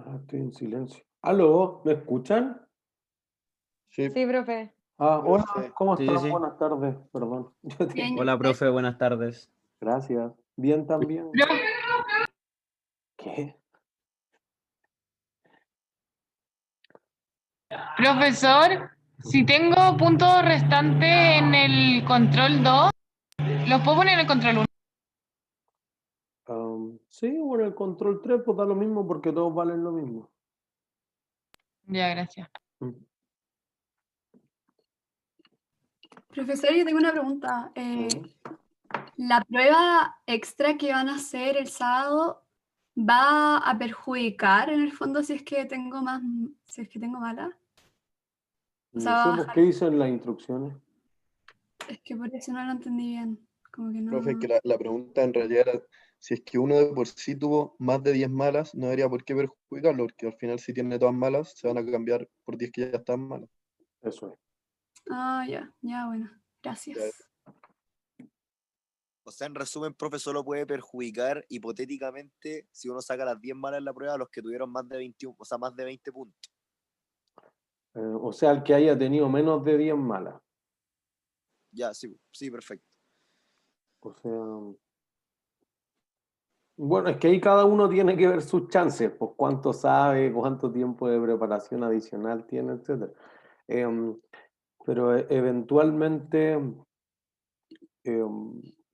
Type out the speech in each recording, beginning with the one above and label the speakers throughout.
Speaker 1: Estoy en silencio. ¿Aló? ¿Me escuchan?
Speaker 2: Sí,
Speaker 3: Sí, profe.
Speaker 1: Hola,
Speaker 2: profe.
Speaker 1: ¿cómo
Speaker 4: Sí,
Speaker 1: están?
Speaker 4: sí, sí.
Speaker 1: Buenas tardes, perdón.
Speaker 3: Bien.
Speaker 4: Hola, profe, buenas tardes.
Speaker 1: Gracias. Bien también.
Speaker 3: Pro-
Speaker 1: ¿Qué?
Speaker 3: Profesor, si tengo puntos restantes en el control 2, ¿los puedo poner en el control 1?
Speaker 1: Sí, bueno, el control 3 pues da lo mismo porque todos valen lo mismo.
Speaker 3: Ya, gracias.
Speaker 1: Mm.
Speaker 5: Profesor, yo tengo una pregunta.
Speaker 1: Mm.
Speaker 5: ¿La prueba extra que van a hacer el sábado va a perjudicar en el fondo si es que tengo mala? O sea,
Speaker 1: No
Speaker 5: va a
Speaker 1: sé, pues,
Speaker 5: bajar.
Speaker 1: ¿qué dicen las instrucciones?
Speaker 5: Es que por eso no lo entendí bien. Como que no.
Speaker 2: Profe, que la pregunta en realidad era si es que uno de por sí tuvo más de 10 malas, no debería por qué perjudicarlo, porque al final si tiene todas malas, se van a cambiar por 10 que ya están malas.
Speaker 1: Eso es.
Speaker 5: Ah, ya, bueno. Gracias.
Speaker 6: O sea, en resumen, profe, solo puede perjudicar hipotéticamente si uno saca las 10 malas en la prueba a los que tuvieron más de 21, o sea, más de 20 puntos.
Speaker 1: O sea, el que haya tenido menos de 10 malas.
Speaker 6: Ya, sí, sí, perfecto.
Speaker 1: O sea, bueno, es que ahí cada uno tiene que ver sus chances, pues cuánto sabe, cuánto tiempo de preparación adicional tiene, etcétera. Pero eventualmente,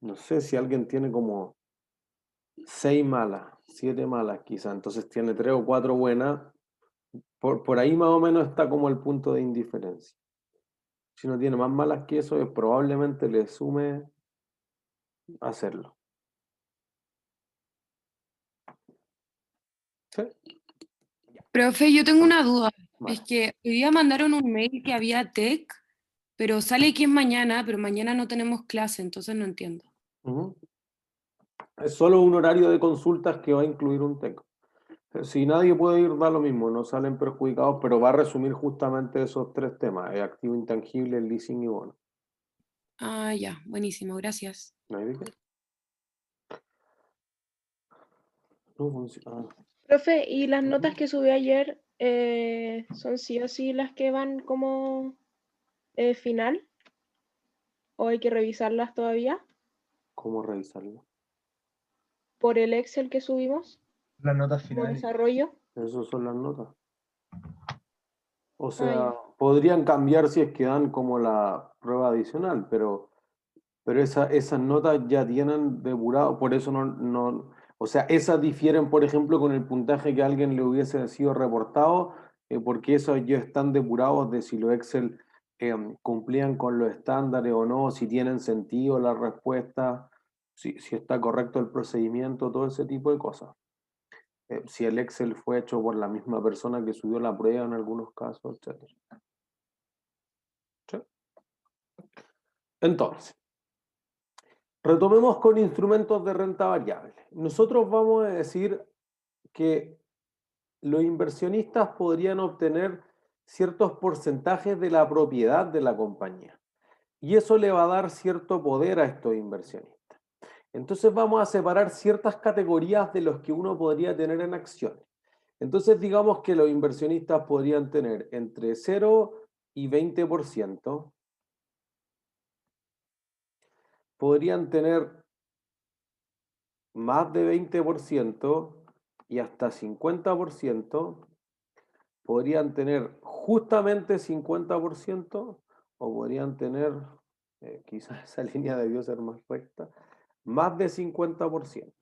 Speaker 1: no sé si alguien tiene como 6 malas, 7 malas quizá, entonces tiene 3 o 4 buenas, por ahí más o menos está como el punto de indiferencia. Si no tiene más malas que eso, probablemente le sume hacerlo. ¿Sí?
Speaker 7: Profe, yo tengo una duda.
Speaker 1: Vale.
Speaker 7: Es que hoy día mandaron un mail que había TEC, pero sale que es mañana, pero mañana no tenemos clase, entonces no entiendo.
Speaker 1: Ujú. Es solo un horario de consultas que va a incluir un TEC. Si nadie puede ir, da lo mismo, no salen perjudicados, pero va a resumir justamente esos 3 temas, el activo intangible, el leasing y bono.
Speaker 7: Ah, ya, buenísimo, gracias.
Speaker 1: ¿No hay de qué? No funciona.
Speaker 8: Profe, ¿y las notas que subí ayer son sí o sí las que van como final? ¿O hay que revisarlas todavía
Speaker 1: ¿Cómo revisarlo?
Speaker 8: por el Excel que subimos
Speaker 9: Las notas
Speaker 8: como
Speaker 9: finales.
Speaker 8: desarrollo?
Speaker 1: Esas son las notas. O
Speaker 8: Ah,
Speaker 1: sea,
Speaker 8: ya.
Speaker 1: podrían cambiar si es que dan como la prueba adicional, pero esas notas ya tienen depurado, por eso o sea, esas difieren, por ejemplo, con el puntaje que a alguien le hubiese sido reportado, porque esos ya están depurados de si los Excel cumplían con los estándares o no, si tienen sentido la respuesta, si está correcto el procedimiento, todo ese tipo de cosas. Si el Excel fue hecho por la misma persona que subió la prueba en algunos casos, etc. ¿Sí? Entonces, retomemos con instrumentos de renta variable. Nosotros vamos a decir que los inversionistas podrían obtener ciertos porcentajes de la propiedad de la compañía y eso le va a dar cierto poder a estos inversionistas. Entonces vamos a separar ciertas categorías de los que uno podría tener en acciones. Entonces digamos que los inversionistas podrían tener entre 0 y 20%, podrían tener más de 20% y hasta 50%, podrían tener justamente 50% o podrían tener, quizás esa línea debió ser más recta, más de 50%.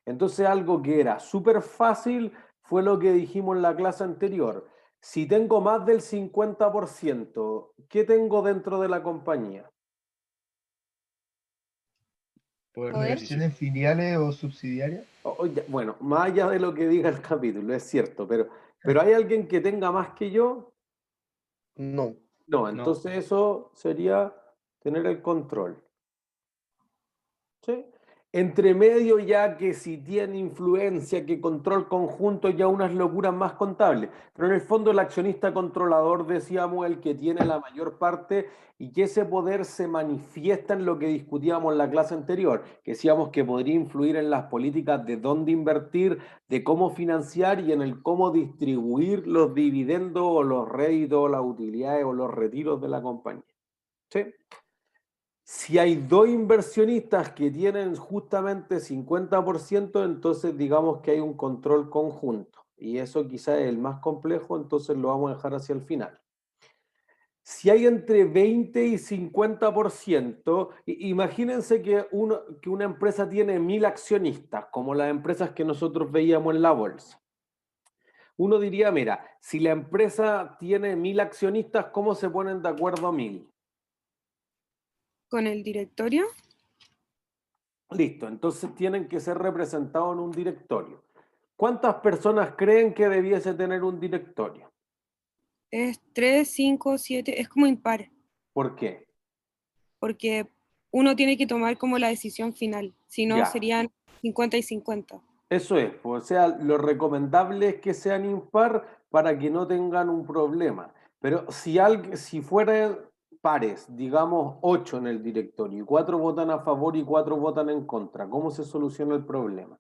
Speaker 1: Entonces algo que era súper fácil fue lo que dijimos en la clase anterior. Si tengo más del 50%, ¿qué tengo dentro de la compañía?
Speaker 9: ¿Inversiones filiales o subsidiarias?
Speaker 1: Bueno, más allá de lo que diga el capítulo, es cierto, pero ¿hay alguien que tenga más que yo?
Speaker 2: No.
Speaker 1: No, entonces eso sería tener el control. ¿Sí? Entre medio ya que si tiene influencia, que control conjunto, ya unas locuras más contables. Pero en el fondo el accionista controlador, decíamos, el que tiene la mayor parte y que ese poder se manifiesta en lo que discutíamos en la clase anterior, que decíamos que podría influir en las políticas de dónde invertir, de cómo financiar y en el cómo distribuir los dividendos o los réditos o las utilidades o los retiros de la compañía. ¿Sí? Si hay dos inversionistas que tienen justamente 50%, entonces digamos que hay un control conjunto. Y eso quizás es el más complejo, entonces lo vamos a dejar hacia el final. Si hay entre 20 y 50%, imagínense que una empresa tiene 1000 accionistas, como las empresas que nosotros veíamos en la bolsa. Uno diría, mira, si la empresa tiene 1000 accionistas, ¿cómo se ponen de acuerdo 1000?
Speaker 7: ¿Con el directorio?
Speaker 1: Listo, entonces tienen que ser representados en un directorio. ¿Cuántas personas creen que debiese tener un directorio?
Speaker 7: Es 3, 5, 7, es como impar,
Speaker 1: ¿Por qué?
Speaker 7: porque uno tiene que tomar como la decisión final, si no
Speaker 1: Ya,
Speaker 7: serían 50 y 50.
Speaker 1: eso es, pues, o sea, lo recomendable es que sean impar para que no tengan un problema. Pero si fueran pares, digamos 8 en el directorio, y 4 votan a favor y 4 votan en contra, ¿cómo se soluciona el problema?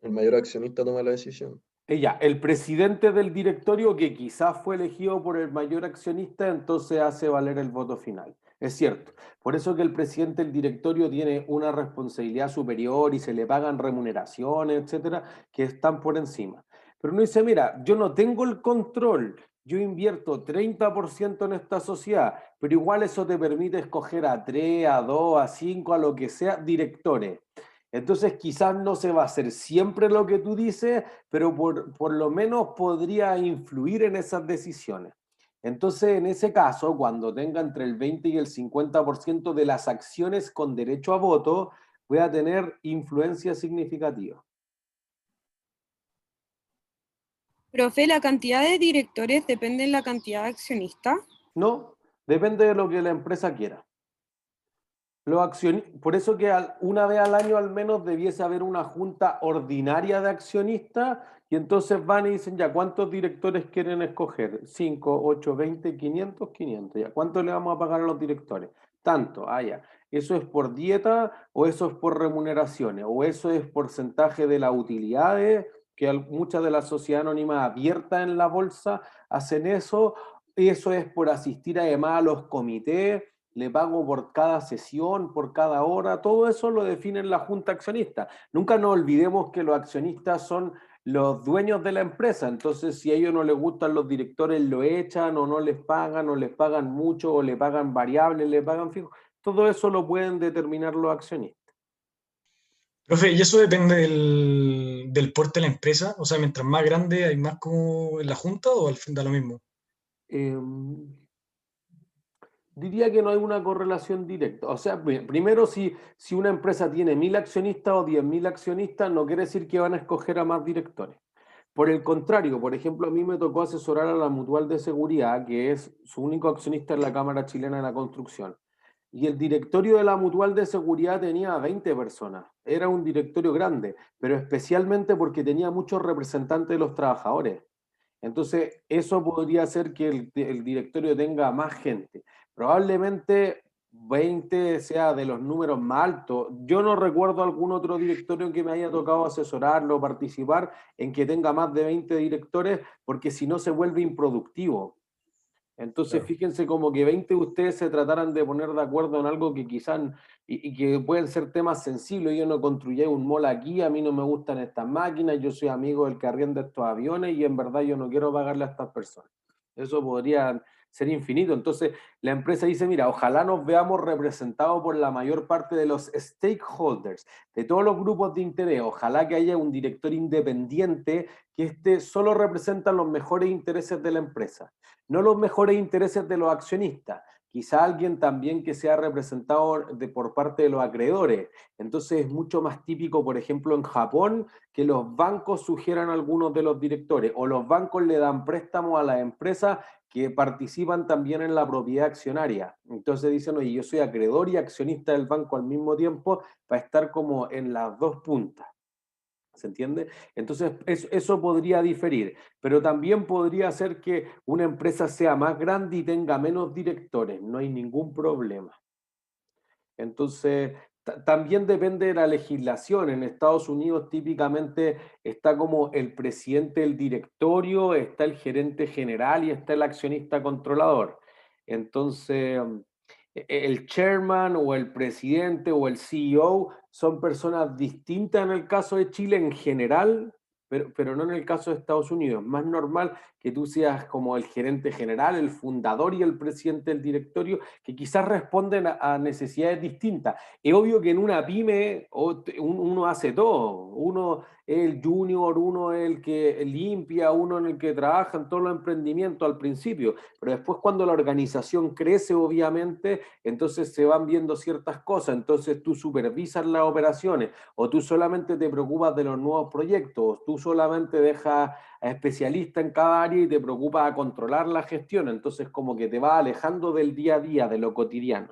Speaker 2: El mayor accionista toma la decisión.
Speaker 1: Ya, el presidente del directorio, que quizás fue elegido por el mayor accionista, entonces hace valer el voto final. Es cierto. Por eso que el presidente del directorio tiene una responsabilidad superior y se le pagan remuneraciones, etcétera, que están por encima. Pero uno dice, mira, yo no tengo el control, yo invierto 30% en esta sociedad, pero igual eso te permite escoger a 3, a 2, a 5, a lo que sea, directores. Entonces quizás no se va a hacer siempre lo que tú dices, pero por lo menos podría influir en esas decisiones. Entonces, en ese caso, cuando tenga entre el 20 y el 50% de las acciones con derecho a voto, voy a tener influencia significativa.
Speaker 7: Profe, ¿la cantidad de directores depende de la cantidad de accionistas?
Speaker 1: No, depende de lo que la empresa quiera. Por eso que una vez al año al menos debiese haber una junta ordinaria de accionistas y entonces van y dicen, ya, ¿cuántos directores quieren escoger? 5, 8, 20, 500, 500. Ya, ¿cuánto le vamos a pagar a los directores? Tanto, ya. ¿Eso es por dieta o eso es por remuneraciones? ¿O eso es porcentaje de las utilidades? Que muchas de las sociedades anónimas abiertas en la bolsa hacen eso. ¿Eso es por asistir además a los comités? ¿Le pago por cada sesión, por cada hora? Todo eso lo define la junta accionista. Nunca nos olvidemos que los accionistas son los dueños de la empresa, entonces si a ellos no les gustan los directores lo echan o no les pagan mucho o le pagan variables, le pagan fijo, todo eso lo pueden determinar los accionistas.
Speaker 4: Profe, ¿y eso depende del porte de la empresa? O sea, mientras más grande hay más como en la junta o al fin da lo mismo.
Speaker 1: Diría que no hay una correlación directa. O sea, primero, si una empresa tiene 1000 accionistas o 10.000 accionistas, no quiere decir que van a escoger a más directores. Por el contrario, por ejemplo, a mí me tocó asesorar a la Mutual de Seguridad, que es su único accionista en la Cámara Chilena de la Construcción. Y el directorio de la Mutual de Seguridad tenía 20 personas. Era un directorio grande, pero especialmente porque tenía muchos representantes de los trabajadores. Entonces, eso podría hacer que el directorio tenga más gente. Probablemente 20 sea de los números más altos. Yo no recuerdo algún otro directorio en que me haya tocado asesorarlo o participar en que tenga más de 20 directores, porque si no se vuelve improductivo. Entonces,
Speaker 4: Claro.
Speaker 1: fíjense como que 20 de ustedes se trataran de poner de acuerdo en algo que quizás, y que pueden ser temas sensibles. Yo no construí un mall aquí, a mí no me gustan estas máquinas, yo soy amigo del que arrienda estos aviones y en verdad yo no quiero pagarle a estas personas. Eso podría ser infinito. Entonces, la empresa dice, mira, ojalá nos veamos representados por la mayor parte de los stakeholders, de todos los grupos de interés. Ojalá que haya un director independiente que solo representa los mejores intereses de la empresa, no los mejores intereses de los accionistas, quizá alguien también que sea representado por parte de los acreedores. Entonces es mucho más típico, por ejemplo, en Japón, que los bancos sugieran a algunos de los directores, o los bancos le dan préstamos a las empresas que participan también en la propiedad accionaria. Entonces dicen, oye, yo soy acreedor y accionista del banco al mismo tiempo, para estar como en las dos puntas. ¿Se entiende? Entonces, eso podría diferir, pero también podría ser que una empresa sea más grande y tenga menos directores, no hay ningún problema. Entonces, también depende de la legislación. En Estados Unidos típicamente está como el presidente del directorio, está el gerente general y está el accionista controlador. Entonces, el chairman o el presidente o el CEO son personas distintas en el caso de Chile en general, pero no en el caso de Estados Unidos. Es más normal que tú seas como el gerente general, el fundador y el presidente del directorio, que quizás responden a necesidades distintas. Es obvio que en una pyme uno hace todo. Uno es el junior, uno es el que limpia, uno en el que trabaja en todos los emprendimientos al principio, pero después cuando la organización crece, obviamente, entonces se van viendo ciertas cosas, entonces tú supervisas las operaciones, o tú solamente te preocupas de los nuevos proyectos, o tú solamente dejas a especialistas en cada área y te preocupas a controlar la gestión, entonces como que te va alejando del día a día, de lo cotidiano.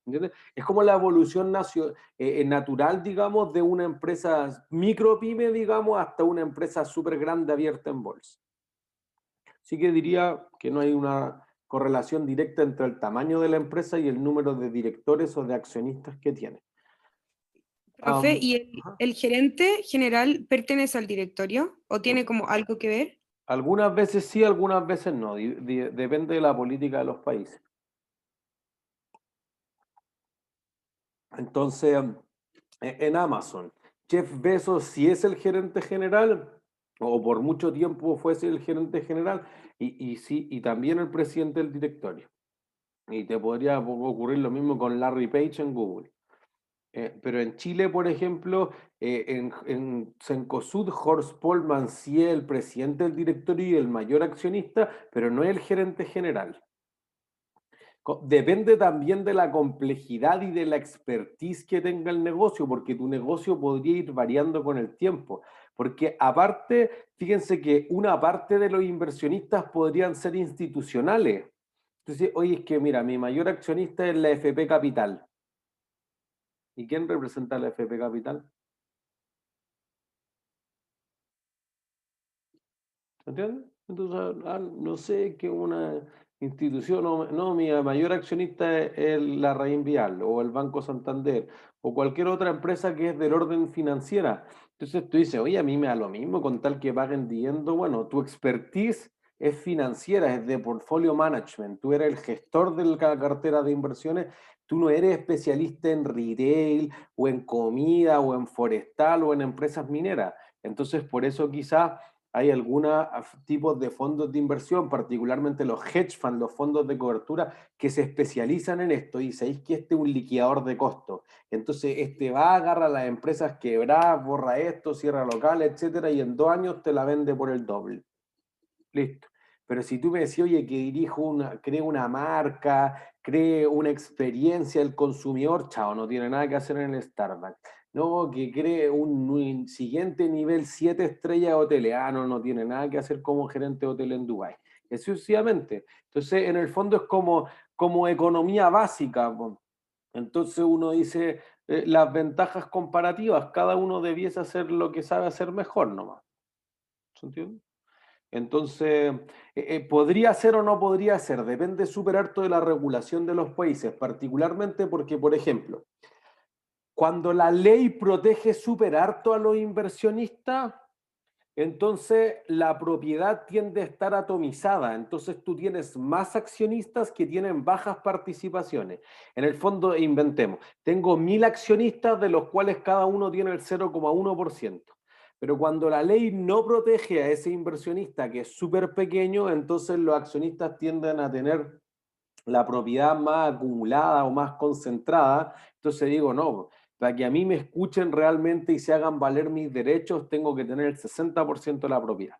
Speaker 1: ¿Entiendes? Es como la evolución natural, digamos, de una empresa micropyme, digamos, hasta una empresa súper grande abierta en bolsa. Así que diría que no hay una correlación directa entre el tamaño de la empresa y el número de directores o de accionistas que tiene.
Speaker 7: Profe, ¿y el gerente general pertenece al directorio o tiene como algo que ver?
Speaker 1: Algunas veces sí, algunas veces no. Depende de la política de los países. Entonces, en Amazon, Jeff Bezos sí es el gerente general, o por mucho tiempo fue el gerente general, y también el presidente del directorio. Y te podría ocurrir lo mismo con Larry Page en Google. Pero en Chile, por ejemplo, en Cencosud, Horst Polman sí es el presidente del directorio y el mayor accionista, pero no es el gerente general. Depende también de la complejidad y de la expertise que tenga el negocio, porque tu negocio podría ir variando con el tiempo. Porque aparte, fíjense que una parte de los inversionistas podrían ser institucionales. Entonces, oye, es que mira, mi mayor accionista es la FP Capital. ¿Y quién representa la FP Capital? ¿Entiendes? Entonces, no sé, que una institución, no, mi mayor accionista es la Raín Vial o el Banco Santander o cualquier otra empresa que es del orden financiera. Entonces tú dices, oye, a mí me da lo mismo con tal que paguen dividendo. Bueno, tu expertise es financiera, es de portfolio management. Tú eres el gestor de la cartera de inversiones. Tú no eres especialista en retail o en comida o en forestal o en empresas mineras. Entonces, por eso quizás hay algunos tipos de fondos de inversión, particularmente los hedge funds, los fondos de cobertura, que se especializan en esto. Y sabéis que este es un liquidador de costos. Entonces, este va, agarra a las empresas quebradas, borra esto, cierra locales, etcétera, y en 2 años te la vende por el doble. Listo. Pero si tú me decís, oye, que cree una marca, cree una experiencia del consumidor, chao, no tiene nada que hacer en el Starbucks. No, que cree un siguiente nivel 7 estrellas de hoteles. No tiene nada que hacer como gerente de hotel en Dubái. Exclusivamente. Entonces, en el fondo es como economía básica. Entonces uno dice, las ventajas comparativas, cada uno debiese hacer lo que sabe hacer mejor nomás. ¿Se entiende? Entonces, podría ser o no podría ser, depende súper harto de la regulación de los países, particularmente porque, por ejemplo, cuando la ley protege súper harto a los inversionistas, entonces la propiedad tiende a estar atomizada, entonces tú tienes más accionistas que tienen bajas participaciones. En el fondo, inventemos, tengo 1000 accionistas de los cuales cada uno tiene el 0,1%. Pero cuando la ley no protege a ese inversionista que es súper pequeño, entonces los accionistas tienden a tener la propiedad más acumulada o más concentrada. Entonces digo, no, para que a mí me escuchen realmente y se hagan valer mis derechos, tengo que tener el 60% de la propiedad.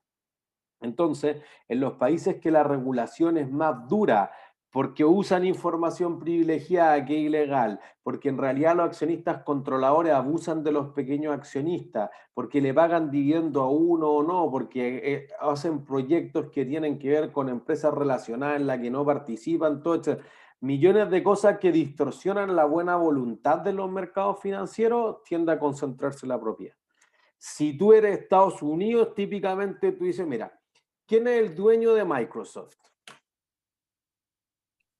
Speaker 1: Entonces, en los países que la regulación es más dura, porque usan información privilegiada que es ilegal, porque en realidad los accionistas controladores abusan de los pequeños accionistas, porque le pagan dividendo a uno o no, porque hacen proyectos que tienen que ver con empresas relacionadas en las que no participan, todo esto. Millones de cosas que distorsionan la buena voluntad de los mercados financieros, tiende a concentrarse en la propiedad. Si tú eres Estados Unidos, típicamente tú dices, mira, ¿quién es el dueño de Microsoft?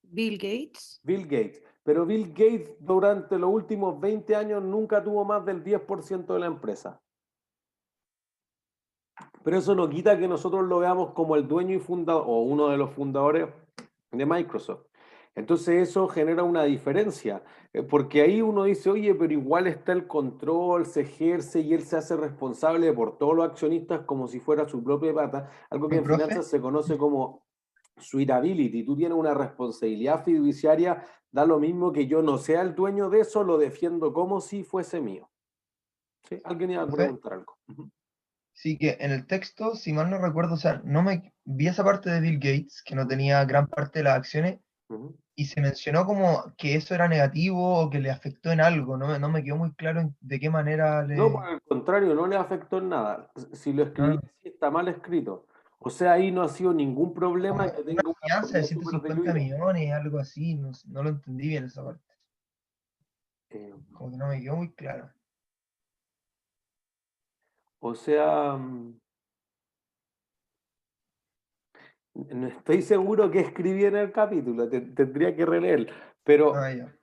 Speaker 7: Bill Gates.
Speaker 1: Bill Gates. Pero Bill Gates durante los últimos 20 años nunca tuvo más del 10% de la empresa. Pero eso no quita que nosotros lo veamos como el dueño y fundador, o uno de los fundadores de Microsoft. Entonces eso genera una diferencia, porque ahí uno dice, oye, pero igual está el control, se ejerce y él se hace responsable por todos los accionistas como si fuera su propia pata, algo que en
Speaker 9: profe.
Speaker 1: finanzas se conoce como suitability. Tú tienes una responsabilidad fiduciaria, da lo mismo que yo no sea el dueño de eso, lo defiendo como si fuese mío. ¿Sí? ¿Alguien iba a
Speaker 9: Profe.
Speaker 1: preguntar algo?
Speaker 9: Sí, que en el texto, si mal no recuerdo, o sea, no me vi esa parte de Bill Gates, que no tenía gran parte de las acciones, y se mencionó como que eso era negativo o que le afectó en algo, no me quedó muy claro de qué manera le...
Speaker 1: No, por el contrario, no le afectó en nada. Si lo escribí
Speaker 9: Ah,
Speaker 1: así, está mal escrito. O sea, ahí no ha sido ningún problema
Speaker 9: como
Speaker 1: que
Speaker 9: una
Speaker 1: tenga una
Speaker 9: fianza de
Speaker 1: propiedad súper
Speaker 9: 150
Speaker 1: diluida.
Speaker 9: millones, algo así, no lo entendí bien esa parte,
Speaker 1: Eh,
Speaker 9: como que no me quedó muy claro.
Speaker 1: o sea, no estoy seguro que escribí en el capítulo, tendría que releer, pero,
Speaker 9: Ah, ya.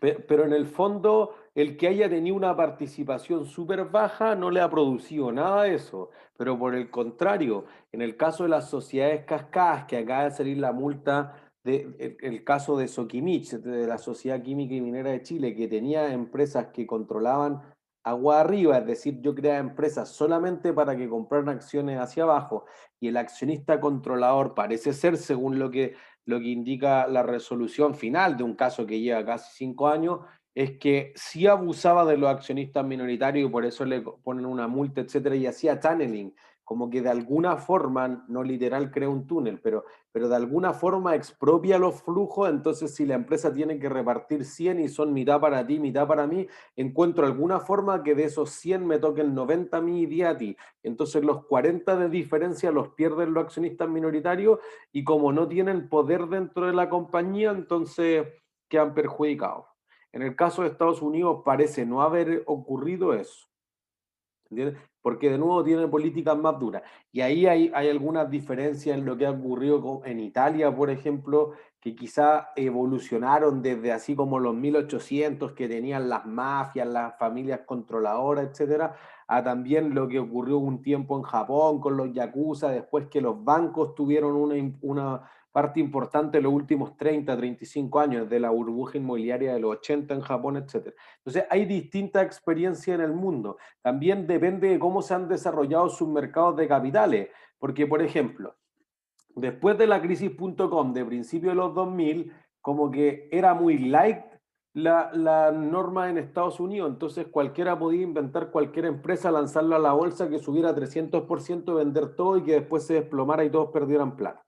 Speaker 1: pero en el fondo el que haya tenido una participación súper baja no le ha producido nada de eso, pero por el contrario, en el caso de las sociedades cascadas, que acaba de salir la multa el caso de Soquimich, de la Sociedad Química y Minera de Chile, que tenía empresas que controlaban agua arriba, es decir, yo creaba empresas solamente para que compraran acciones hacia abajo, y el accionista controlador parece ser, según lo que indica la resolución final de un caso que lleva casi 5 años, es que sí abusaba de los accionistas minoritarios y por eso le ponen una multa, etcétera, y hacía channeling, como que de alguna forma, no literal crea un túnel, pero de alguna forma expropia los flujos. Entonces si la empresa tiene que repartir 100 y son mitad para ti, mitad para mí, encuentro alguna forma que de esos 100 me toquen 90 a mí y 10 a ti. Entonces los 40 de diferencia los pierden los accionistas minoritarios y como no tienen poder dentro de la compañía, entonces quedan perjudicados. En el caso de Estados Unidos parece no haber ocurrido eso, ¿entiendes? Porque de nuevo tiene políticas más duras. Y ahí hay algunas diferencias en lo que ha ocurrido en Italia, por ejemplo, que quizá evolucionaron desde así como los 1800 que tenían las mafias, las familias controladoras, etcétera, a también lo que ocurrió un tiempo en Japón con los yakuza, después que los bancos tuvieron una parte importante en los últimos 30, 35 años, de la burbuja inmobiliaria de los 80 en Japón, etcétera. Entonces hay distintas experiencias en el mundo. También depende de cómo se han desarrollado sus mercados de capitales, porque por ejemplo, después de la crisis.com de principios de los 2000, como que era muy light la norma en Estados Unidos, entonces cualquiera podía inventar cualquier empresa, lanzarla a la bolsa que subiera 300%, vender todo y que después se desplomara y todos perdieran plata.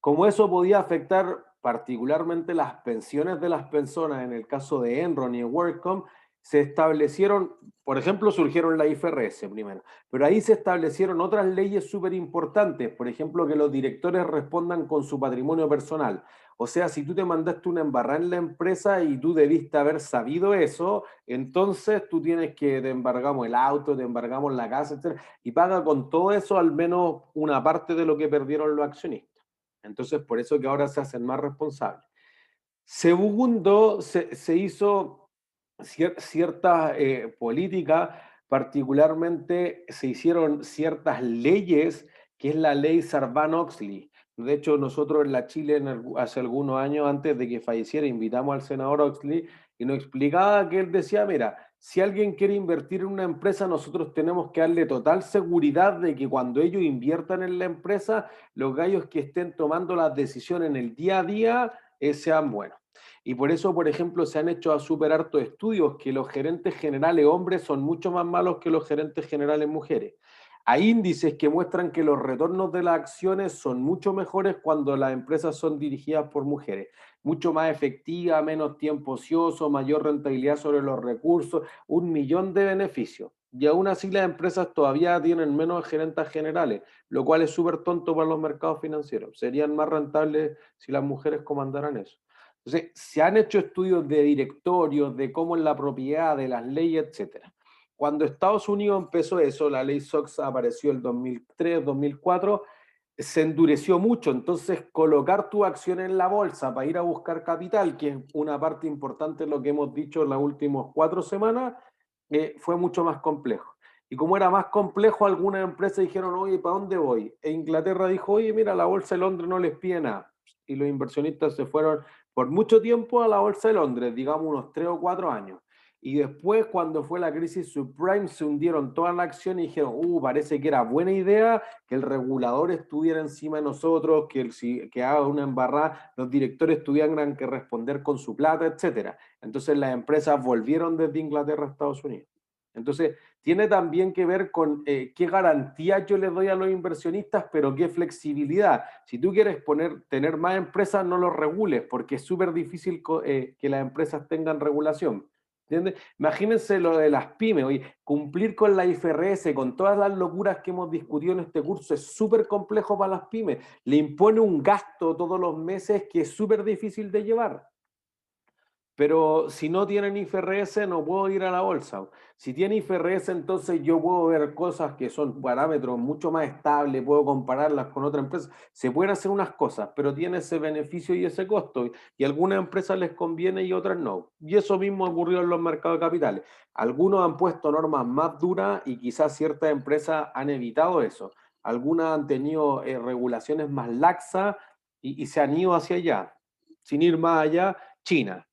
Speaker 1: Como eso podía afectar particularmente las pensiones de las personas, en el caso de Enron y de WorldCom, se establecieron, por ejemplo, surgieron la IFRS primero, pero ahí se establecieron otras leyes súper importantes, por ejemplo, que los directores respondan con su patrimonio personal. O sea, si tú te mandaste una embarrada en la empresa y tú debiste haber sabido eso, entonces tú tienes que, te embargamos el auto, te embargamos la casa, etc. Y paga con todo eso al menos una parte de lo que perdieron los accionistas. Entonces, por eso que ahora se hacen más responsables. Segundo, se hizo ciertas políticas, particularmente se hicieron ciertas leyes, que es la ley Sarbanes-Oxley. De hecho, nosotros en la Chile hace algunos años, antes de que falleciera, invitamos al senador Oxley y nos explicaba que él decía, mira, si alguien quiere invertir en una empresa, nosotros tenemos que darle total seguridad de que cuando ellos inviertan en la empresa, los gallos que estén tomando las decisiones en el día a día sean buenos. Y por eso, por ejemplo, se han hecho a súper hartos estudios que los gerentes generales hombres son mucho más malos que los gerentes generales mujeres. Hay índices que muestran que los retornos de las acciones son mucho mejores cuando las empresas son dirigidas por mujeres. Mucho más efectiva, menos tiempo ocioso, mayor rentabilidad sobre los recursos, 1.000.000 de beneficios. Y aún así las empresas todavía tienen menos gerentes generales, lo cual es súper tonto para los mercados financieros. Serían más rentables si las mujeres comandaran eso. Entonces, se han hecho estudios de directorios, de cómo es la propiedad, de las leyes, etcétera. Cuando Estados Unidos empezó eso, la ley SOX apareció el 2003, 2004, se endureció mucho. Entonces, colocar tu acción en la bolsa para ir a buscar capital, que es una parte importante de lo que hemos dicho en las últimas 4 semanas, fue mucho más complejo. Y como era más complejo, algunas empresas dijeron, oye, ¿para dónde voy? E Inglaterra dijo, oye, mira, la bolsa de Londres no les pide nada. Y los inversionistas se fueron por mucho tiempo a la bolsa de Londres, digamos unos 3 o 4 años. Y después, cuando fue la crisis subprime, se hundieron todas las acciones y dijeron, parece que era buena idea que el regulador estuviera encima de nosotros, que haga una embarrada, los directores tuvieran que responder con su plata, etc. Entonces las empresas volvieron desde Inglaterra a Estados Unidos. Entonces, tiene también que ver con qué garantías yo les doy a los inversionistas, pero qué flexibilidad. Si tú quieres tener más empresas, no los regules, porque es súper difícil que las empresas tengan regulación. ¿Entiendes? Imagínense lo de las pymes, oye, cumplir con la IFRS, con todas las locuras que hemos discutido en este curso, es súper complejo para las pymes. Le impone un gasto todos los meses que es súper difícil de llevar. Pero si no tienen IFRS, no puedo ir a la bolsa. Si tiene IFRS, entonces yo puedo ver cosas que son parámetros mucho más estables, puedo compararlas con otras empresas. Se pueden hacer unas cosas, pero tiene ese beneficio y ese costo. Y a algunas empresas les conviene y otras no. Y eso mismo ocurrió en los mercados de capitales. Algunos han puesto normas más duras y quizás ciertas empresas han evitado eso. Algunas han tenido regulaciones más laxas y se han ido hacia allá. Sin ir más allá, China.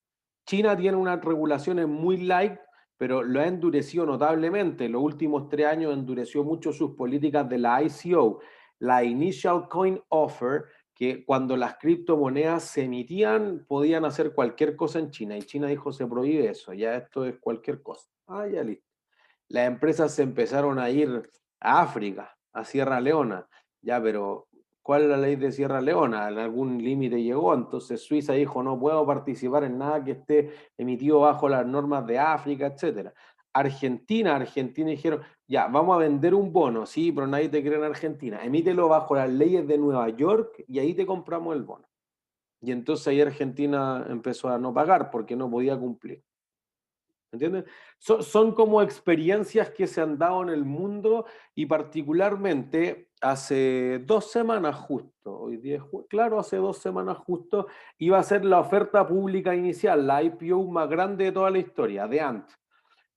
Speaker 1: China tiene unas regulaciones muy light, pero lo ha endurecido notablemente. En los últimos 3 años endureció mucho sus políticas de la ICO, la Initial Coin Offer, que cuando las criptomonedas se emitían podían hacer cualquier cosa en China. Y China dijo, se prohíbe eso, ya esto es cualquier cosa. Ya listo. Las empresas se empezaron a ir a África, a Sierra Leona, ya, pero ¿cuál es la ley de Sierra Leona? En algún límite llegó, entonces Suiza dijo, no puedo participar en nada que esté emitido bajo las normas de África, etc. Argentina dijeron, ya, vamos a vender un bono, sí, pero nadie te cree en Argentina, emítelo bajo las leyes de Nueva York y ahí te compramos el bono. Y entonces ahí Argentina empezó a no pagar porque no podía cumplir. ¿Entienden? Son como experiencias que se han dado en el mundo y particularmente hace 2 semanas justo, hoy día, claro, hace 2 semanas justo, iba a ser la oferta pública inicial, la IPO más grande de toda la historia, de Ant,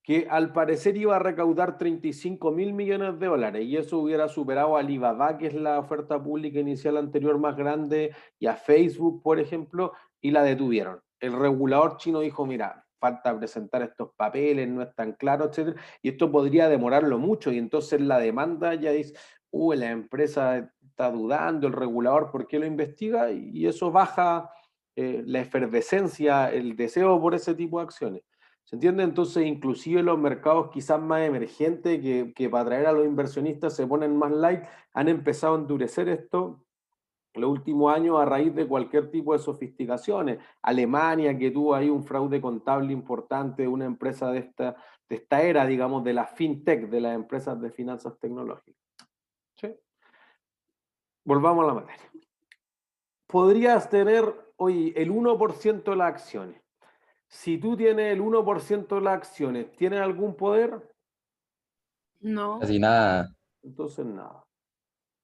Speaker 1: que al parecer iba a recaudar 35.000 millones de dólares y eso hubiera superado a Alibaba, que es la oferta pública inicial anterior más grande, y a Facebook, por ejemplo, y la detuvieron. El regulador chino dijo, mira, falta presentar estos papeles, no es tan claro, etc. Y esto podría demorarlo mucho y entonces la demanda ya dice, la empresa está dudando, el regulador, ¿por qué lo investiga? Y eso baja la efervescencia, el deseo por ese tipo de acciones. ¿Se entiende? Entonces, inclusive los mercados quizás más emergentes que para atraer a los inversionistas se ponen más light, han empezado a endurecer esto los últimos años a raíz de cualquier tipo de sofisticaciones. Alemania, que tuvo ahí un fraude contable importante de una empresa de esta era, digamos, de la fintech, de las empresas de finanzas tecnológicas. ¿Sí? Volvamos a la materia. Podrías tener hoy el 1% de las acciones. Si tú tienes el 1% de las acciones, ¿tienes algún poder?
Speaker 7: No.
Speaker 10: Casi nada.
Speaker 1: Entonces, nada.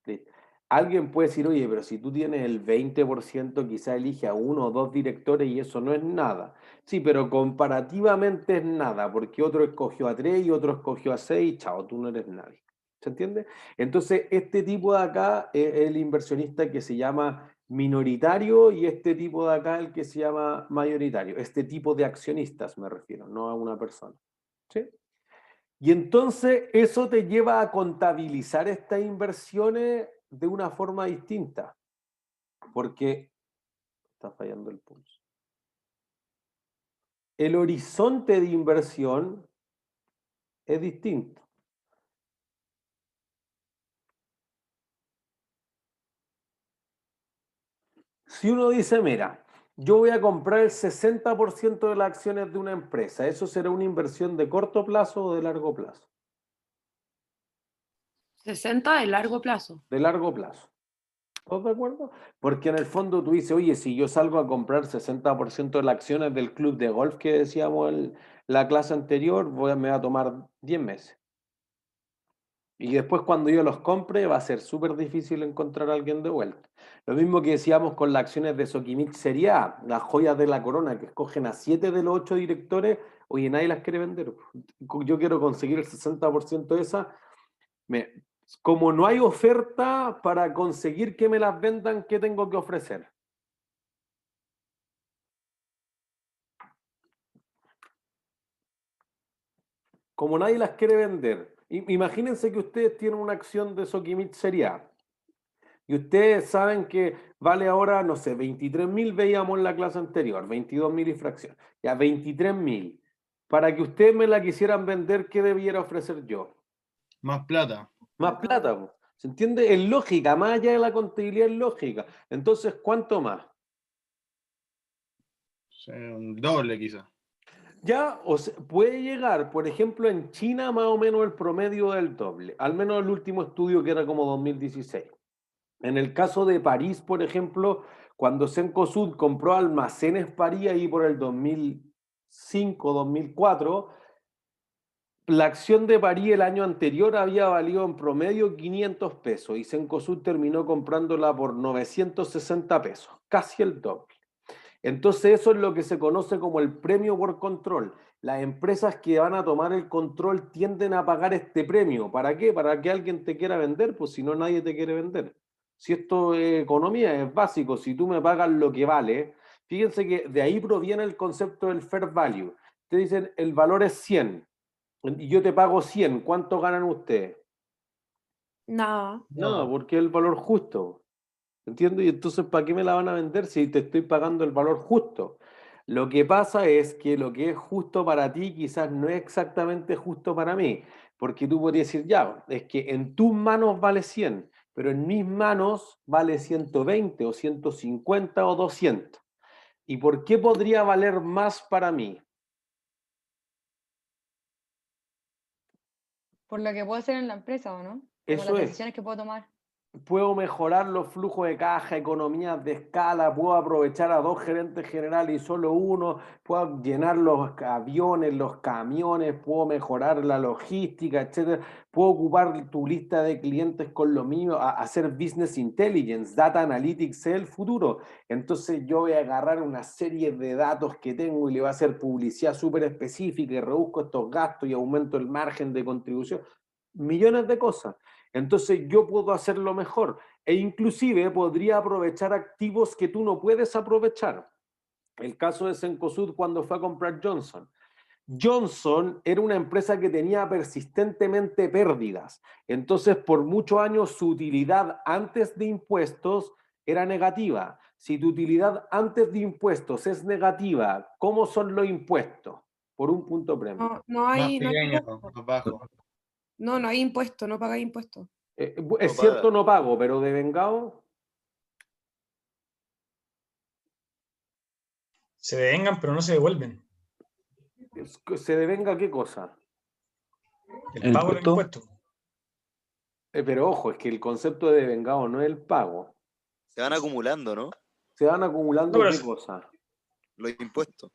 Speaker 1: Listo. Alguien puede decir, oye, pero si tú tienes el 20%, quizá elige a 1 o 2 directores y eso no es nada. Sí, pero comparativamente es nada, porque otro escogió a 3 y otro escogió a 6, chao, tú no eres nadie. ¿Se entiende? Entonces, este tipo de acá es el inversionista que se llama minoritario y este tipo de acá el que se llama mayoritario. Este tipo de accionistas me refiero, no a una persona. ¿Sí? Y entonces eso te lleva a contabilizar estas inversiones de una forma distinta, porque está fallando el pulso. El horizonte de inversión es distinto. si uno dice, mira, yo voy a comprar el 60% de las acciones de una empresa, ¿eso será una inversión de corto plazo o de largo plazo?
Speaker 7: 60 de largo plazo.
Speaker 1: De largo plazo. ¿Todos de acuerdo? Porque en el fondo tú dices, oye, si yo salgo a comprar 60% de las acciones del club de golf que decíamos en la clase anterior, me va a tomar 10 meses. Y después cuando yo los compre va a ser súper difícil encontrar a alguien de vuelta. Lo mismo que decíamos con las acciones de Sokimich Serie A, las joyas de la corona, que escogen a 7 de los 8 directores, oye, nadie las quiere vender. Yo quiero conseguir el 60% de esas. Como no hay oferta para conseguir que me las vendan, ¿qué tengo que ofrecer? Como nadie las quiere vender. Imagínense que ustedes tienen una acción de Sokimich Serie A. Y ustedes saben que vale ahora, no sé, 23.000 veíamos en la clase anterior, 22.000 y fracción. Ya, 23.000. Para que ustedes me la quisieran vender, ¿qué debiera ofrecer yo?
Speaker 10: Más plata.
Speaker 1: Más plata, po. ¿Se entiende? Es lógica, más allá de la contabilidad es lógica. Entonces, ¿cuánto más?
Speaker 10: Un doble quizás.
Speaker 1: Ya, o sea, puede llegar, por ejemplo, en China más o menos el promedio del doble, al menos el último estudio que era como 2016. En el caso de París, por ejemplo, cuando Cencosud compró Almacenes París ahí por el 2005, 2004, la acción de París el año anterior había valido en promedio 500 pesos y Cencosud terminó comprándola por 960 pesos, casi el doble. Entonces eso es lo que se conoce como el premio por control. Las empresas que van a tomar el control tienden a pagar este premio. ¿Para qué? Para que alguien te quiera vender, pues si no nadie te quiere vender. Si esto es economía, es básico, si tú me pagas lo que vale, fíjense que de ahí proviene el concepto del fair value. Te dicen, el valor es 100 y yo te pago 100, ¿cuánto ganan ustedes?
Speaker 7: Nada.
Speaker 1: No, porque es el valor justo. ¿Entiendes? Y entonces, ¿para qué me la van a vender si te estoy pagando el valor justo? Lo que pasa es que lo que es justo para ti quizás no es exactamente justo para mí, porque tú podrías decir, ya, es que en tus manos vale 100, pero en mis manos vale 120 o 150 o 200. ¿Y por qué podría valer más para mí?
Speaker 11: Por lo que puedo hacer en la empresa, ¿o no? Como
Speaker 1: Eso
Speaker 11: las
Speaker 1: es.
Speaker 11: decisiones que puedo tomar.
Speaker 1: Puedo mejorar los flujos de caja, economías de escala, puedo aprovechar a 2 gerentes generales y solo uno, puedo llenar los aviones, los camiones, puedo mejorar la logística, etcétera. Puedo ocupar tu lista de clientes con lo mío, hacer business intelligence, data analytics es el futuro. Entonces yo voy a agarrar una serie de datos que tengo y le voy a hacer publicidad súper específica y reduzco estos gastos y aumento el margen de contribución. Millones de cosas. Entonces yo puedo hacerlo mejor e inclusive podría aprovechar activos que tú no puedes aprovechar. El caso de Cencosud cuando fue a comprar Johnson. Johnson era una empresa que tenía persistentemente pérdidas. Entonces por muchos años su utilidad antes de impuestos era negativa. Si tu utilidad antes de impuestos es negativa, ¿cómo son los impuestos? Por un punto premio.
Speaker 7: No hay,
Speaker 10: Más
Speaker 7: no hay
Speaker 10: pequeño,
Speaker 7: impuesto.
Speaker 10: más bajo.
Speaker 7: No hay impuesto, no pagáis impuestos.
Speaker 1: Es cierto, no pago, pero de vengado.
Speaker 4: Se devengan, pero no se devuelven.
Speaker 1: ¿Se devenga qué cosa?
Speaker 4: El pago del impuesto.
Speaker 1: Pero ojo, es que el concepto de devengado no es el pago.
Speaker 6: Se van acumulando, ¿no?
Speaker 1: Se van acumulando
Speaker 4: No, pero
Speaker 1: qué cosa.
Speaker 6: Los impuestos.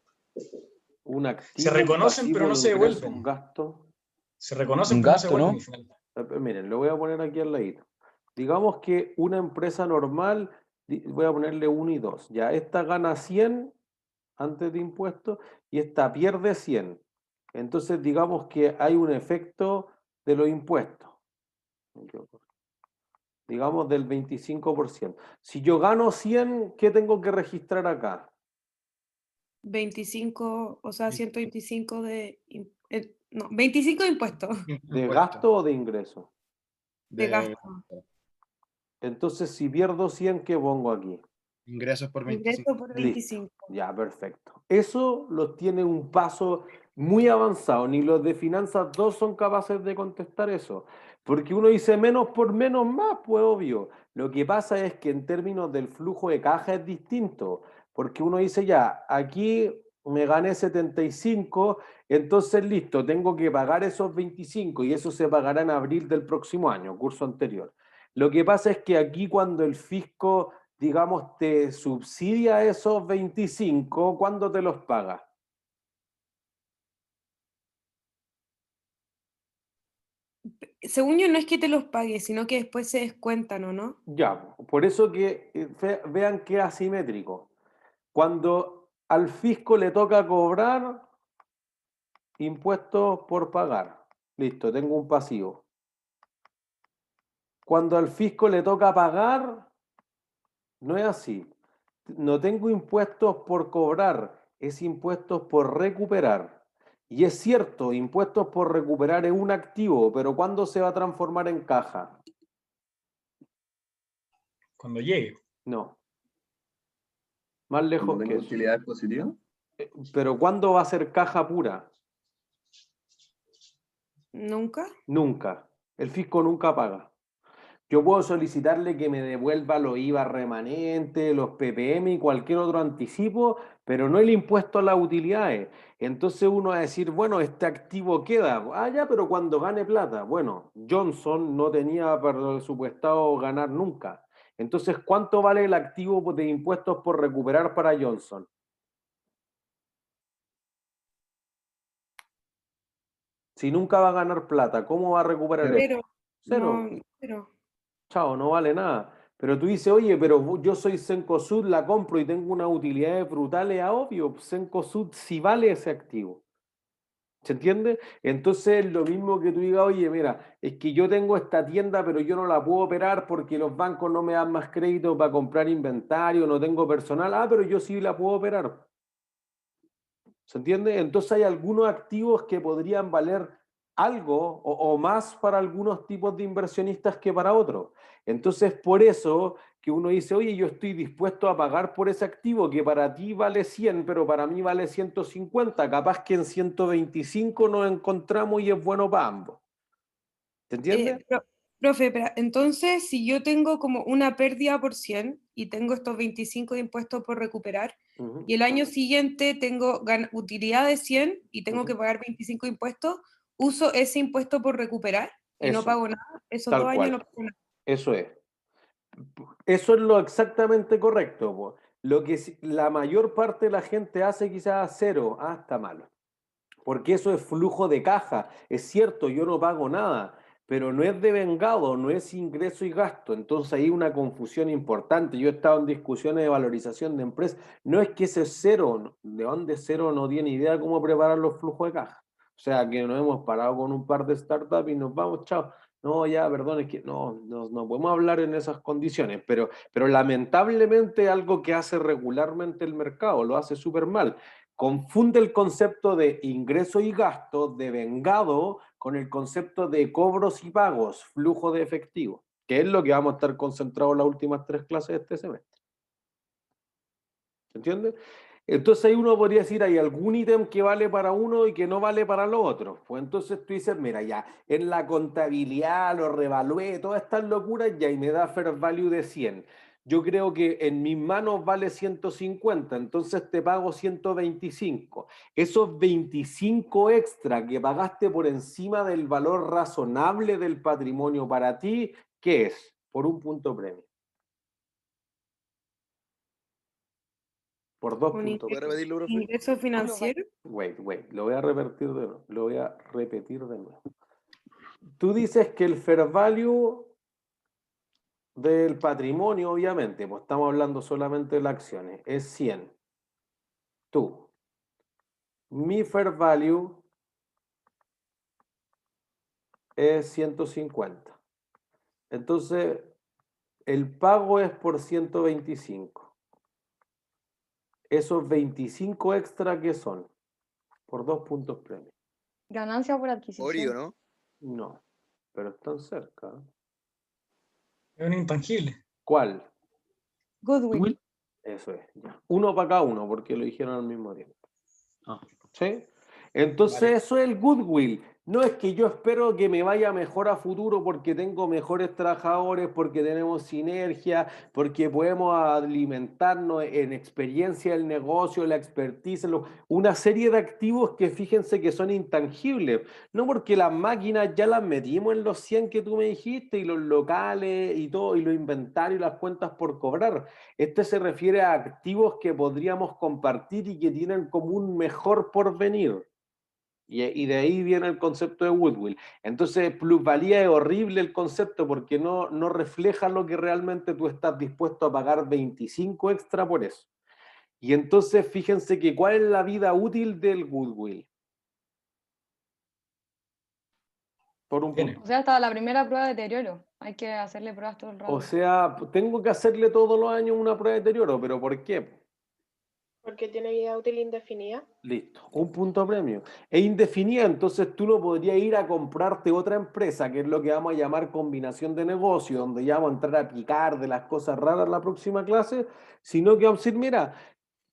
Speaker 1: Un activo,
Speaker 4: Se reconocen,
Speaker 1: un pasivo,
Speaker 4: pero no
Speaker 1: un
Speaker 4: se
Speaker 1: ingreso,
Speaker 4: devuelven.
Speaker 1: un gasto.
Speaker 4: Se reconocen,
Speaker 12: Un
Speaker 4: pero no se
Speaker 12: gasto,
Speaker 4: devuelven
Speaker 12: ¿no?
Speaker 4: al final.
Speaker 1: Miren, lo voy a poner aquí al ladito. Digamos que una empresa normal, voy a ponerle 1 y 2. Ya, esta gana 100 antes de impuestos y esta pierde 100. Entonces, digamos que hay un efecto de los impuestos. Digamos del 25%. Si yo gano 100, ¿qué tengo que registrar acá?
Speaker 7: 25, o sea, 125 no, 25 de impuestos.
Speaker 1: ¿De gasto o de ingreso?
Speaker 7: De gasto.
Speaker 1: Entonces, si pierdo 100, ¿qué pongo aquí?
Speaker 10: Ingresos por 25.
Speaker 7: Ingreso por 25.
Speaker 1: Listo. Ya, perfecto. Eso lo tiene un paso muy avanzado. Ni los de Finanzas 2 son capaces de contestar eso. Porque uno dice menos por menos más, pues obvio. Lo que pasa es que en términos del flujo de caja es distinto, porque uno dice ya, aquí me gané 75, entonces listo, tengo que pagar esos 25 y eso se pagará en abril del próximo año, curso anterior. Lo que pasa es que aquí cuando el fisco, digamos, te subsidia esos 25, ¿cuándo te los paga?
Speaker 7: Según yo, no es que te los pague, sino que después se descuentan, ¿o no?
Speaker 1: Ya, por eso que vean que es asimétrico. Cuando al fisco le toca cobrar impuestos por pagar, listo, tengo un pasivo. Cuando al fisco le toca pagar, no es así. No tengo impuestos por cobrar, es impuestos por recuperar. Y es cierto, impuestos por recuperar es un activo, pero ¿cuándo se va a transformar en caja?
Speaker 4: Cuando llegue.
Speaker 1: No. Más lejos
Speaker 12: ¿Cuando
Speaker 1: que
Speaker 12: tengo
Speaker 1: eso.
Speaker 12: utilidades positivas?
Speaker 1: Pero ¿cuándo va a ser caja pura?
Speaker 7: ¿Nunca?
Speaker 1: Nunca. El fisco nunca paga. Yo puedo solicitarle que me devuelva los IVA remanentes, los PPM y cualquier otro anticipo, pero no el impuesto a las utilidades. Entonces uno va a decir, bueno, este activo queda. Ah, ya, pero cuando gane plata. Bueno, Johnson no tenía presupuestado ganar nunca. Entonces, ¿cuánto vale el activo de impuestos por recuperar para Johnson? Si nunca va a ganar plata, ¿cómo va a recuperar eso?
Speaker 7: Cero.
Speaker 1: Cero.
Speaker 7: No, cero.
Speaker 1: Chao, no vale nada. Pero tú dices, oye, pero yo soy Cencosud, la compro y tengo unas utilidades brutales, obvio, Cencosud sí vale ese activo. ¿Se entiende? Entonces es lo mismo que tú digas, oye, mira, es que yo tengo esta tienda, pero yo no la puedo operar porque los bancos no me dan más crédito para comprar inventario, no tengo personal. Ah, pero yo sí la puedo operar. ¿Se entiende? Entonces hay algunos activos que podrían valer algo o más para algunos tipos de inversionistas que para otros. Entonces, por eso que uno dice, oye, yo estoy dispuesto a pagar por ese activo que para ti vale 100, pero para mí vale 150. Capaz que en 125 nos encontramos y es bueno para ambos. ¿Se entiende?
Speaker 7: Profe, pero entonces, si yo tengo como una pérdida por 100 y tengo estos 25 de impuestos por recuperar, y el año siguiente tengo utilidad de 100 y tengo que pagar 25 impuestos, uso ese impuesto por recuperar y no
Speaker 1: Eso,
Speaker 7: pago nada. Esos
Speaker 1: tal
Speaker 7: 2 años
Speaker 1: cual.
Speaker 7: no pago nada.
Speaker 1: Eso es. Eso es lo exactamente correcto, po. Lo que la mayor parte de la gente hace quizás cero, está malo. Porque eso es flujo de caja. Es cierto, yo no pago nada, pero no es devengado, no es ingreso y gasto. Entonces hay una confusión importante. Yo he estado en discusiones de valorización de empresas. No es que ese es cero, de dónde cero no tiene idea cómo preparar los flujos de caja. O sea, que nos hemos parado con un par de startups y nos vamos, chao. No, ya, perdón, es que no podemos hablar en esas condiciones, pero lamentablemente algo que hace regularmente el mercado, lo hace súper mal. Confunde el concepto de ingreso y gasto, de vengado, con el concepto de cobros y pagos, flujo de efectivo, que es lo que vamos a estar concentrados en las últimas 3 clases de este semestre. ¿Se entiende? Entonces ahí uno podría decir, hay algún ítem que vale para uno y que no vale para los otros. Pues entonces tú dices, mira, ya, en la contabilidad lo revalué, todas estas locuras, ya, y me da fair value de 100. Yo creo que en mis manos vale 150, entonces te pago 125. Esos 25 extra que pagaste por encima del valor razonable del patrimonio para ti, ¿qué es? Por un punto premio. Por 2 puntos.
Speaker 7: ¿Ingreso financiero?
Speaker 1: Wait, lo voy a repetir de nuevo. Tú dices que el fair value del patrimonio, obviamente, pues estamos hablando solamente de las acciones, es 100. Tú. Mi fair value es 150. Entonces, el pago es por 125. Esos 25 extra, ¿qué son? Por 2 puntos premio.
Speaker 11: Ganancia por adquisición.
Speaker 6: Orio, ¿no?
Speaker 1: No, pero están cerca.
Speaker 4: Es un intangible.
Speaker 1: ¿Cuál?
Speaker 11: Goodwill.
Speaker 1: Eso es. Ya. Uno para cada uno, porque lo dijeron al mismo tiempo. ¿Sí? Entonces eso es el goodwill. No, es que yo espero que me vaya mejor a futuro porque tengo mejores trabajadores, porque tenemos sinergia, porque podemos alimentarnos en experiencia del negocio, la expertise, una serie de activos que fíjense que son intangibles. No porque las máquinas ya las metimos en los 100 que tú me dijiste, y los locales y todo, y los inventarios y las cuentas por cobrar. Este se refiere a activos que podríamos compartir y que tienen como un mejor porvenir. Y de ahí viene el concepto de goodwill. Entonces, plusvalía es horrible el concepto porque no refleja lo que realmente tú estás dispuesto a pagar 25 extra por eso. Y entonces, fíjense que ¿cuál es la vida útil del goodwill? Por un punto.
Speaker 11: O sea, hasta la primera prueba de deterioro. Hay que hacerle pruebas todo el rato.
Speaker 1: O sea, tengo que hacerle todos los años una prueba de deterioro, ¿pero por qué?
Speaker 8: Porque tiene vida útil indefinida.
Speaker 1: Listo, un punto premio. Es indefinida, entonces tú no podrías ir a comprarte otra empresa, que es lo que vamos a llamar combinación de negocio, donde ya vamos a entrar a picar de las cosas raras la próxima clase, sino que vamos a decir, mira,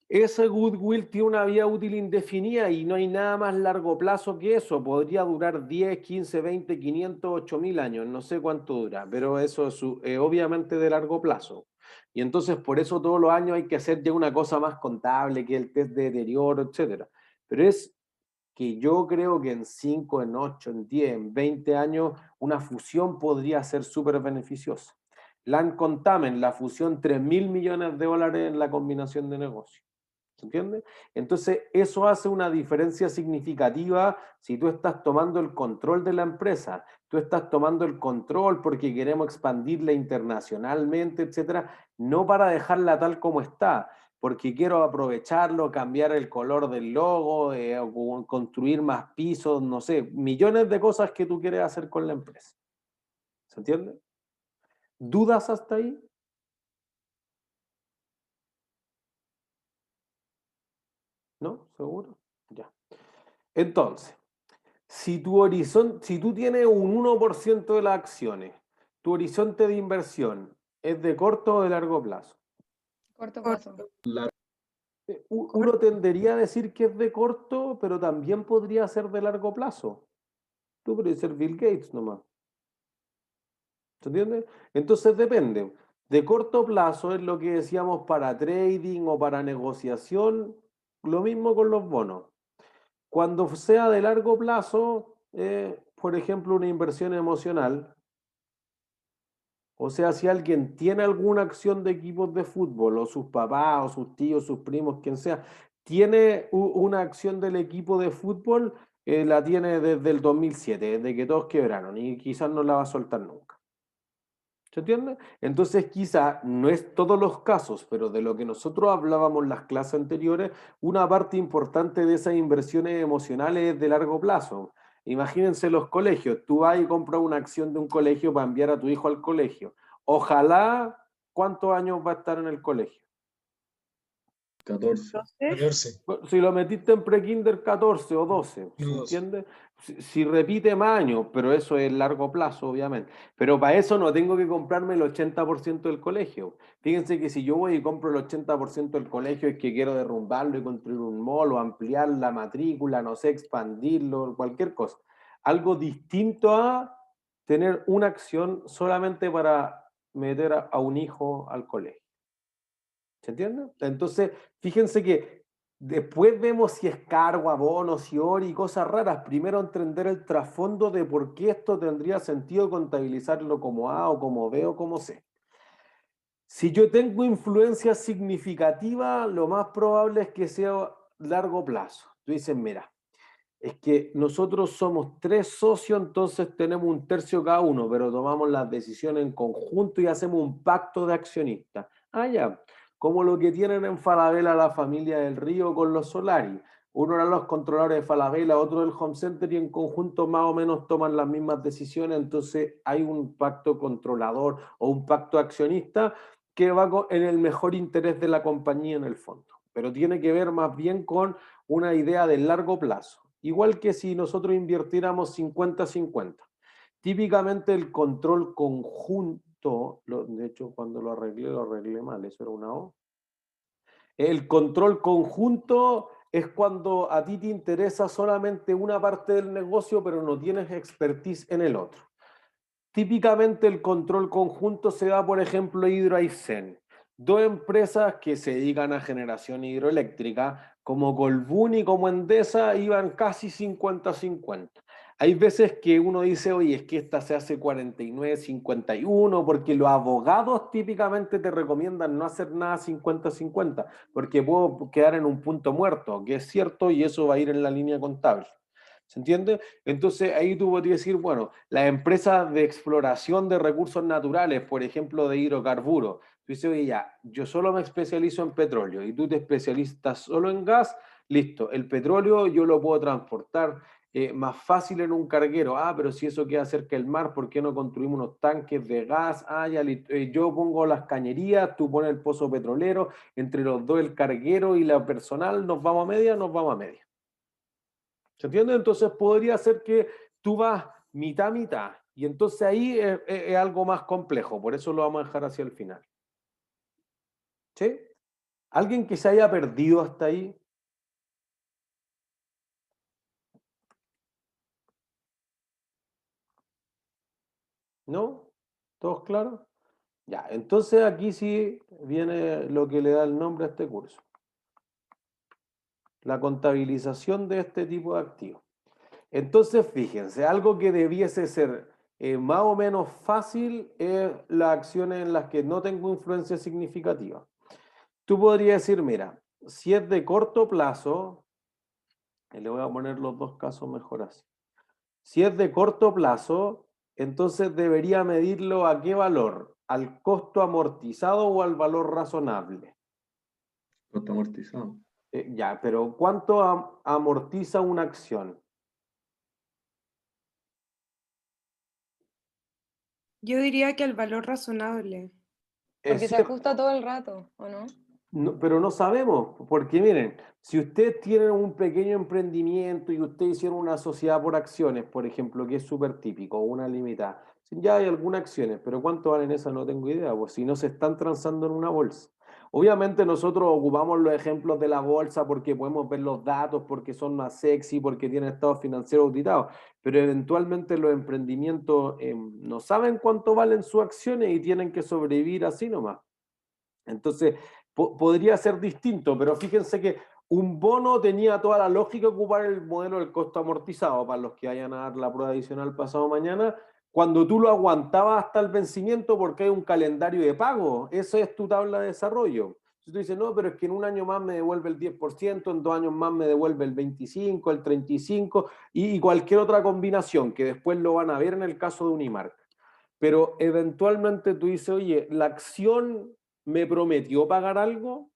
Speaker 1: ese goodwill tiene una vida útil indefinida y no hay nada más largo plazo que eso. Podría durar 10, 15, 20, 500, 8000 años, no sé cuánto dura, pero eso es obviamente de largo plazo. Y entonces por eso todos los años hay que hacer ya una cosa más contable, que el test de deterioro, etc. Pero es que yo creo que en 5, en 8, en 10, en 20 años, una fusión podría ser súper beneficiosa. Land Contamen, la fusión, $3.000 millones en la combinación de negocios. ¿Se entiende? Entonces, eso hace una diferencia significativa si tú estás tomando el control de la empresa, tú estás tomando el control porque queremos expandirla internacionalmente, etcétera, no para dejarla tal como está, porque quiero aprovecharlo, cambiar el color del logo, o construir más pisos, no sé, millones de cosas que tú quieres hacer con la empresa. ¿Se entiende? ¿Dudas hasta ahí? ¿No? ¿Seguro? Ya. Entonces, si tú tienes un 1% de las acciones, tu horizonte de inversión es de corto o de largo plazo.
Speaker 11: Corto plazo.
Speaker 1: Uno tendería a decir que es de corto, pero también podría ser de largo plazo. Tú podrías ser Bill Gates nomás. ¿Se entiende? Entonces depende. De corto plazo es lo que decíamos para trading o para negociación, lo mismo con los bonos. Cuando sea de largo plazo, por ejemplo, una inversión emocional, o sea, si alguien tiene alguna acción de equipos de fútbol, o sus papás, o sus tíos, sus primos, quien sea, tiene una acción del equipo de fútbol, la tiene desde el 2007, desde que todos quebraron, y quizás no la va a soltar nunca. ¿Se entiende? Entonces quizá no es todos los casos, pero de lo que nosotros hablábamos en las clases anteriores, una parte importante de esas inversiones emocionales es de largo plazo. Imagínense los colegios, tú vas y compras una acción de un colegio para enviar a tu hijo al colegio. Ojalá, ¿cuántos años va a estar en el colegio?
Speaker 12: 14.
Speaker 4: 14.
Speaker 1: Si lo metiste en pre-kinder, 14 o 12, ¿se entiende? Si repite más años, pero eso es largo plazo, obviamente. Pero para eso no tengo que comprarme el 80% del colegio. Fíjense que si yo voy y compro el 80% del colegio es que quiero derrumbarlo y construir un mall o ampliar la matrícula, no sé, expandirlo, cualquier cosa. Algo distinto a tener una acción solamente para meter a un hijo al colegio. ¿Se entiende? Entonces, fíjense que después vemos si es cargo, abono, si ORI y cosas raras. Primero entender el trasfondo de por qué esto tendría sentido contabilizarlo como A o como B o como C. Si yo tengo influencia significativa, lo más probable es que sea largo plazo. Tú dices, mira, es que nosotros somos 3 socios, entonces tenemos 1/3 cada uno, pero tomamos las decisiones en conjunto y hacemos un pacto de accionistas. Ah, ya. Como lo que tienen en Falabella la familia del Río con los Solari. Uno eran los controladores de Falabella, otro del Home Center y en conjunto más o menos toman las mismas decisiones, entonces hay un pacto controlador o un pacto accionista que va en el mejor interés de la compañía en el fondo, pero tiene que ver más bien con una idea de largo plazo. Igual que si nosotros invirtiéramos 50-50. Típicamente el control conjunto, de hecho cuando lo arreglé mal, eso era una O. El control conjunto es cuando a ti te interesa solamente una parte del negocio, pero no tienes expertise en el otro. Típicamente el control conjunto se da, por ejemplo, Hydro Aysén. Dos empresas que se dedican a generación hidroeléctrica, como Colbún y como Endesa, iban casi 50-50. Hay veces que uno dice, oye, es que esta se hace 49-51, porque los abogados típicamente te recomiendan no hacer nada 50-50, porque puedo quedar en un punto muerto, que es cierto, y eso va a ir en la línea contable. ¿Se entiende? Entonces ahí tú podrías decir, bueno, las empresas de exploración de recursos naturales, por ejemplo, de hidrocarburos, tú dices, oye, ya, yo solo me especializo en petróleo y tú te especializas solo en gas, listo, el petróleo yo lo puedo transportar más fácil en un carguero. Ah, pero si eso queda cerca del mar, ¿por qué no construimos unos tanques de gas? Ah, ya, yo pongo las cañerías, tú pones el pozo petrolero, entre los dos el carguero y la personal, nos vamos a media, nos vamos a media. ¿Se entiende? Entonces podría ser que tú vas mitad. Y entonces ahí es algo más complejo. Por eso lo vamos a dejar hacia el final. ¿Sí? ¿Alguien que se haya perdido hasta ahí? ¿No? ¿Todos claros? Ya, entonces aquí sí viene lo que le da el nombre a este curso. La contabilización de este tipo de activos. Entonces, fíjense, algo que debiese ser más o menos fácil es las acciones en las que no tengo influencia significativa. Tú podrías decir, mira, si es de corto plazo, le voy a poner los dos casos mejor así. Si es de corto plazo, entonces debería medirlo a qué valor, al costo amortizado o al valor razonable.
Speaker 12: Costo amortizado.
Speaker 1: Ya, pero ¿cuánto amortiza una acción?
Speaker 7: Yo diría que el valor razonable.
Speaker 11: Porque se ajusta todo el rato, ¿o no?
Speaker 1: No, pero no sabemos, porque miren, si ustedes tienen un pequeño emprendimiento y ustedes hicieron una sociedad por acciones, por ejemplo, que es súper típico, una limitada, ya hay algunas acciones, pero ¿cuánto valen esas? No tengo idea, pues si no se están transando en una bolsa. Obviamente nosotros ocupamos los ejemplos de la bolsa porque podemos ver los datos, porque son más sexy, porque tienen estados financieros auditados, pero eventualmente los emprendimientos no saben cuánto valen sus acciones y tienen que sobrevivir así nomás. Entonces, podría ser distinto, pero fíjense que un bono tenía toda la lógica ocupar el modelo del costo amortizado, para los que vayan a dar la prueba adicional pasado mañana, cuando tú lo aguantabas hasta el vencimiento porque hay un calendario de pago. Esa es tu tabla de desarrollo. Si tú dices, no, pero es que en un año más me devuelve el 10%, en 2 años más me devuelve el 25%, el 35% y cualquier otra combinación, que después lo van a ver en el caso de Unimark. Pero eventualmente tú dices, oye, la acción ¿me prometió pagar algo?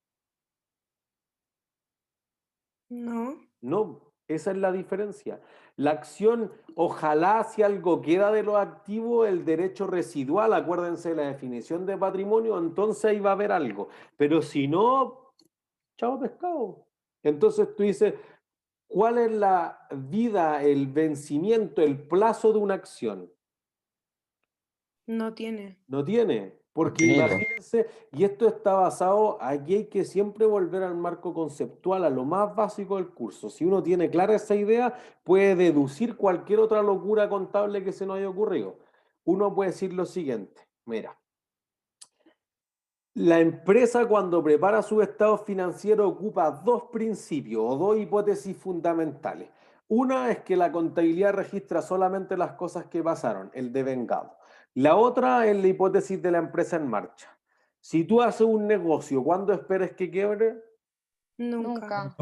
Speaker 7: No.
Speaker 1: No, esa es la diferencia. La acción, ojalá si algo queda de los activos, el derecho residual, acuérdense de la definición de patrimonio, entonces ahí va a haber algo. Pero si no, chao pescado. Entonces tú dices, ¿cuál es la vida, el vencimiento, el plazo de una acción?
Speaker 7: No tiene.
Speaker 1: No tiene, porque imagínense, y esto está basado, aquí hay que siempre volver al marco conceptual, a lo más básico del curso. Si uno tiene clara esa idea, puede deducir cualquier otra locura contable que se nos haya ocurrido. Uno puede decir lo siguiente, mira, la empresa cuando prepara su estado financiero ocupa dos principios o dos hipótesis fundamentales. Una es que la contabilidad registra solamente las cosas que pasaron, el devengado. La otra es la hipótesis de la empresa en marcha. Si tú haces un negocio, ¿cuándo esperes que quiebre?
Speaker 7: Nunca.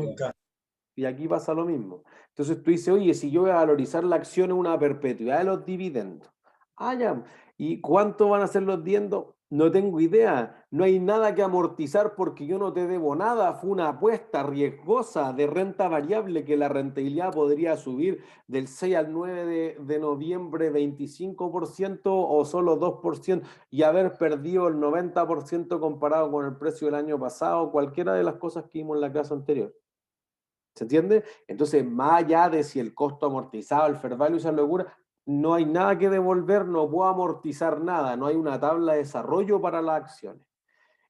Speaker 1: Y aquí pasa lo mismo. Entonces tú dices, oye, si yo voy a valorizar la acción en una perpetuidad de los dividendos. Ah, ya. ¿Y cuánto van a ser los dividendos? No tengo idea. No hay nada que amortizar porque yo no te debo nada. Fue una apuesta riesgosa de renta variable que la rentabilidad podría subir del 6 al 9 de noviembre 25% o solo 2% y haber perdido el 90% comparado con el precio del año pasado, cualquiera de las cosas que vimos en la clase anterior. ¿Se entiende? Entonces, más allá de si el costo amortizado, el fair value, esa locura, no hay nada que devolver, no puedo amortizar nada, no hay una tabla de desarrollo para las acciones.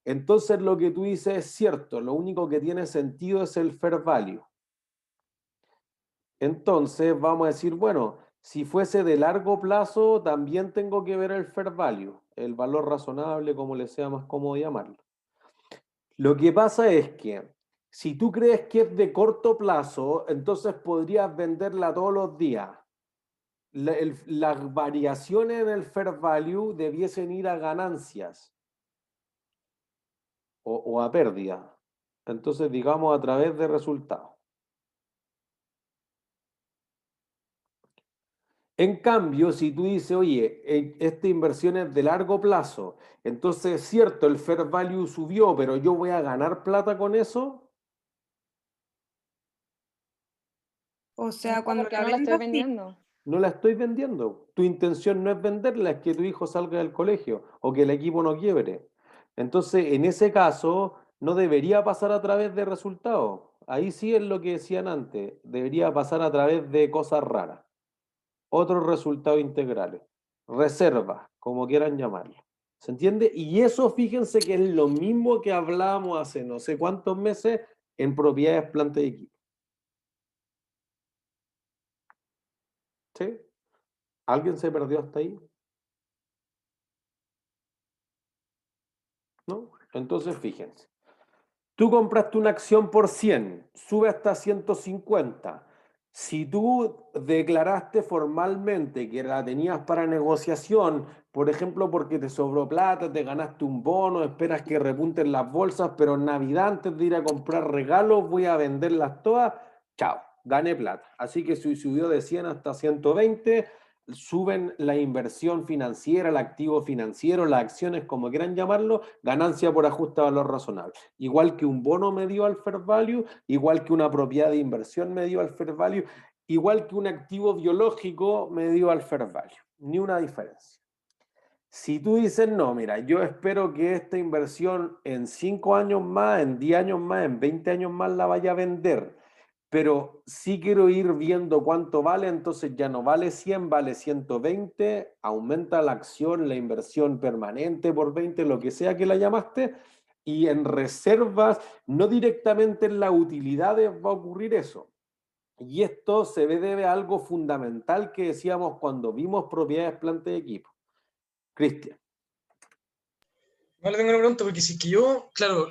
Speaker 1: Entonces, lo que tú dices es cierto, lo único que tiene sentido es el fair value. Entonces vamos a decir, bueno, si fuese de largo plazo, también tengo que ver el fair value, el valor razonable, como le sea más cómodo llamarlo. Lo que pasa es que si tú crees que es de corto plazo, entonces podrías venderla todos los días. Las variaciones en el fair value debiesen ir a ganancias o a pérdida. Entonces, digamos, a través de resultados. En cambio, si tú dices, oye, esta inversión es de largo plazo, entonces es cierto, el fair value subió, pero yo voy a ganar plata con eso.
Speaker 7: O sea,
Speaker 11: No,
Speaker 7: cuando
Speaker 11: porque
Speaker 7: la
Speaker 11: no la estoy
Speaker 7: vendas, sí.
Speaker 11: vendiendo.
Speaker 1: No la estoy vendiendo. Tu intención no es venderla, es que tu hijo salga del colegio o que el equipo no quiebre. Entonces, en ese caso, no debería pasar a través de resultados. Ahí sí es lo que decían antes, debería pasar a través de cosas raras. Otros resultados integrales. Reservas, como quieran llamarlo. ¿Se entiende? Y eso, fíjense que es lo mismo que hablábamos hace no sé cuántos meses en propiedades, planta y equipo. ¿Sí? ¿Alguien se perdió hasta ahí? ¿No? Entonces, fíjense. Tú compraste una acción por 100, sube hasta 150. Si tú declaraste formalmente que la tenías para negociación, por ejemplo, porque te sobró plata, te ganaste un bono, esperas que repunten las bolsas, pero en Navidad, antes de ir a comprar regalos, voy a venderlas todas, chao, gané plata. Así que si subió de 100 hasta 120, suben la inversión financiera, el activo financiero, las acciones, como quieran llamarlo, ganancia por ajuste a valor razonable. Igual que un bono me dio al fair value, igual que una propiedad de inversión me dio al fair value, igual que un activo biológico me dio al fair value. Ni una diferencia. Si tú dices, no, mira, yo espero que esta inversión en 5 años más, en 10 años más, en 20 años más la vaya a vender, pero sí quiero ir viendo cuánto vale, entonces ya no vale 100, vale 120, aumenta la acción, la inversión permanente por 20, lo que sea que la llamaste, y en reservas, no directamente en las utilidades va a ocurrir eso. Y esto se debe a algo fundamental que decíamos cuando vimos propiedades, planta y equipo. Cristian.
Speaker 4: No le tengo una pregunta, porque si es que yo, claro,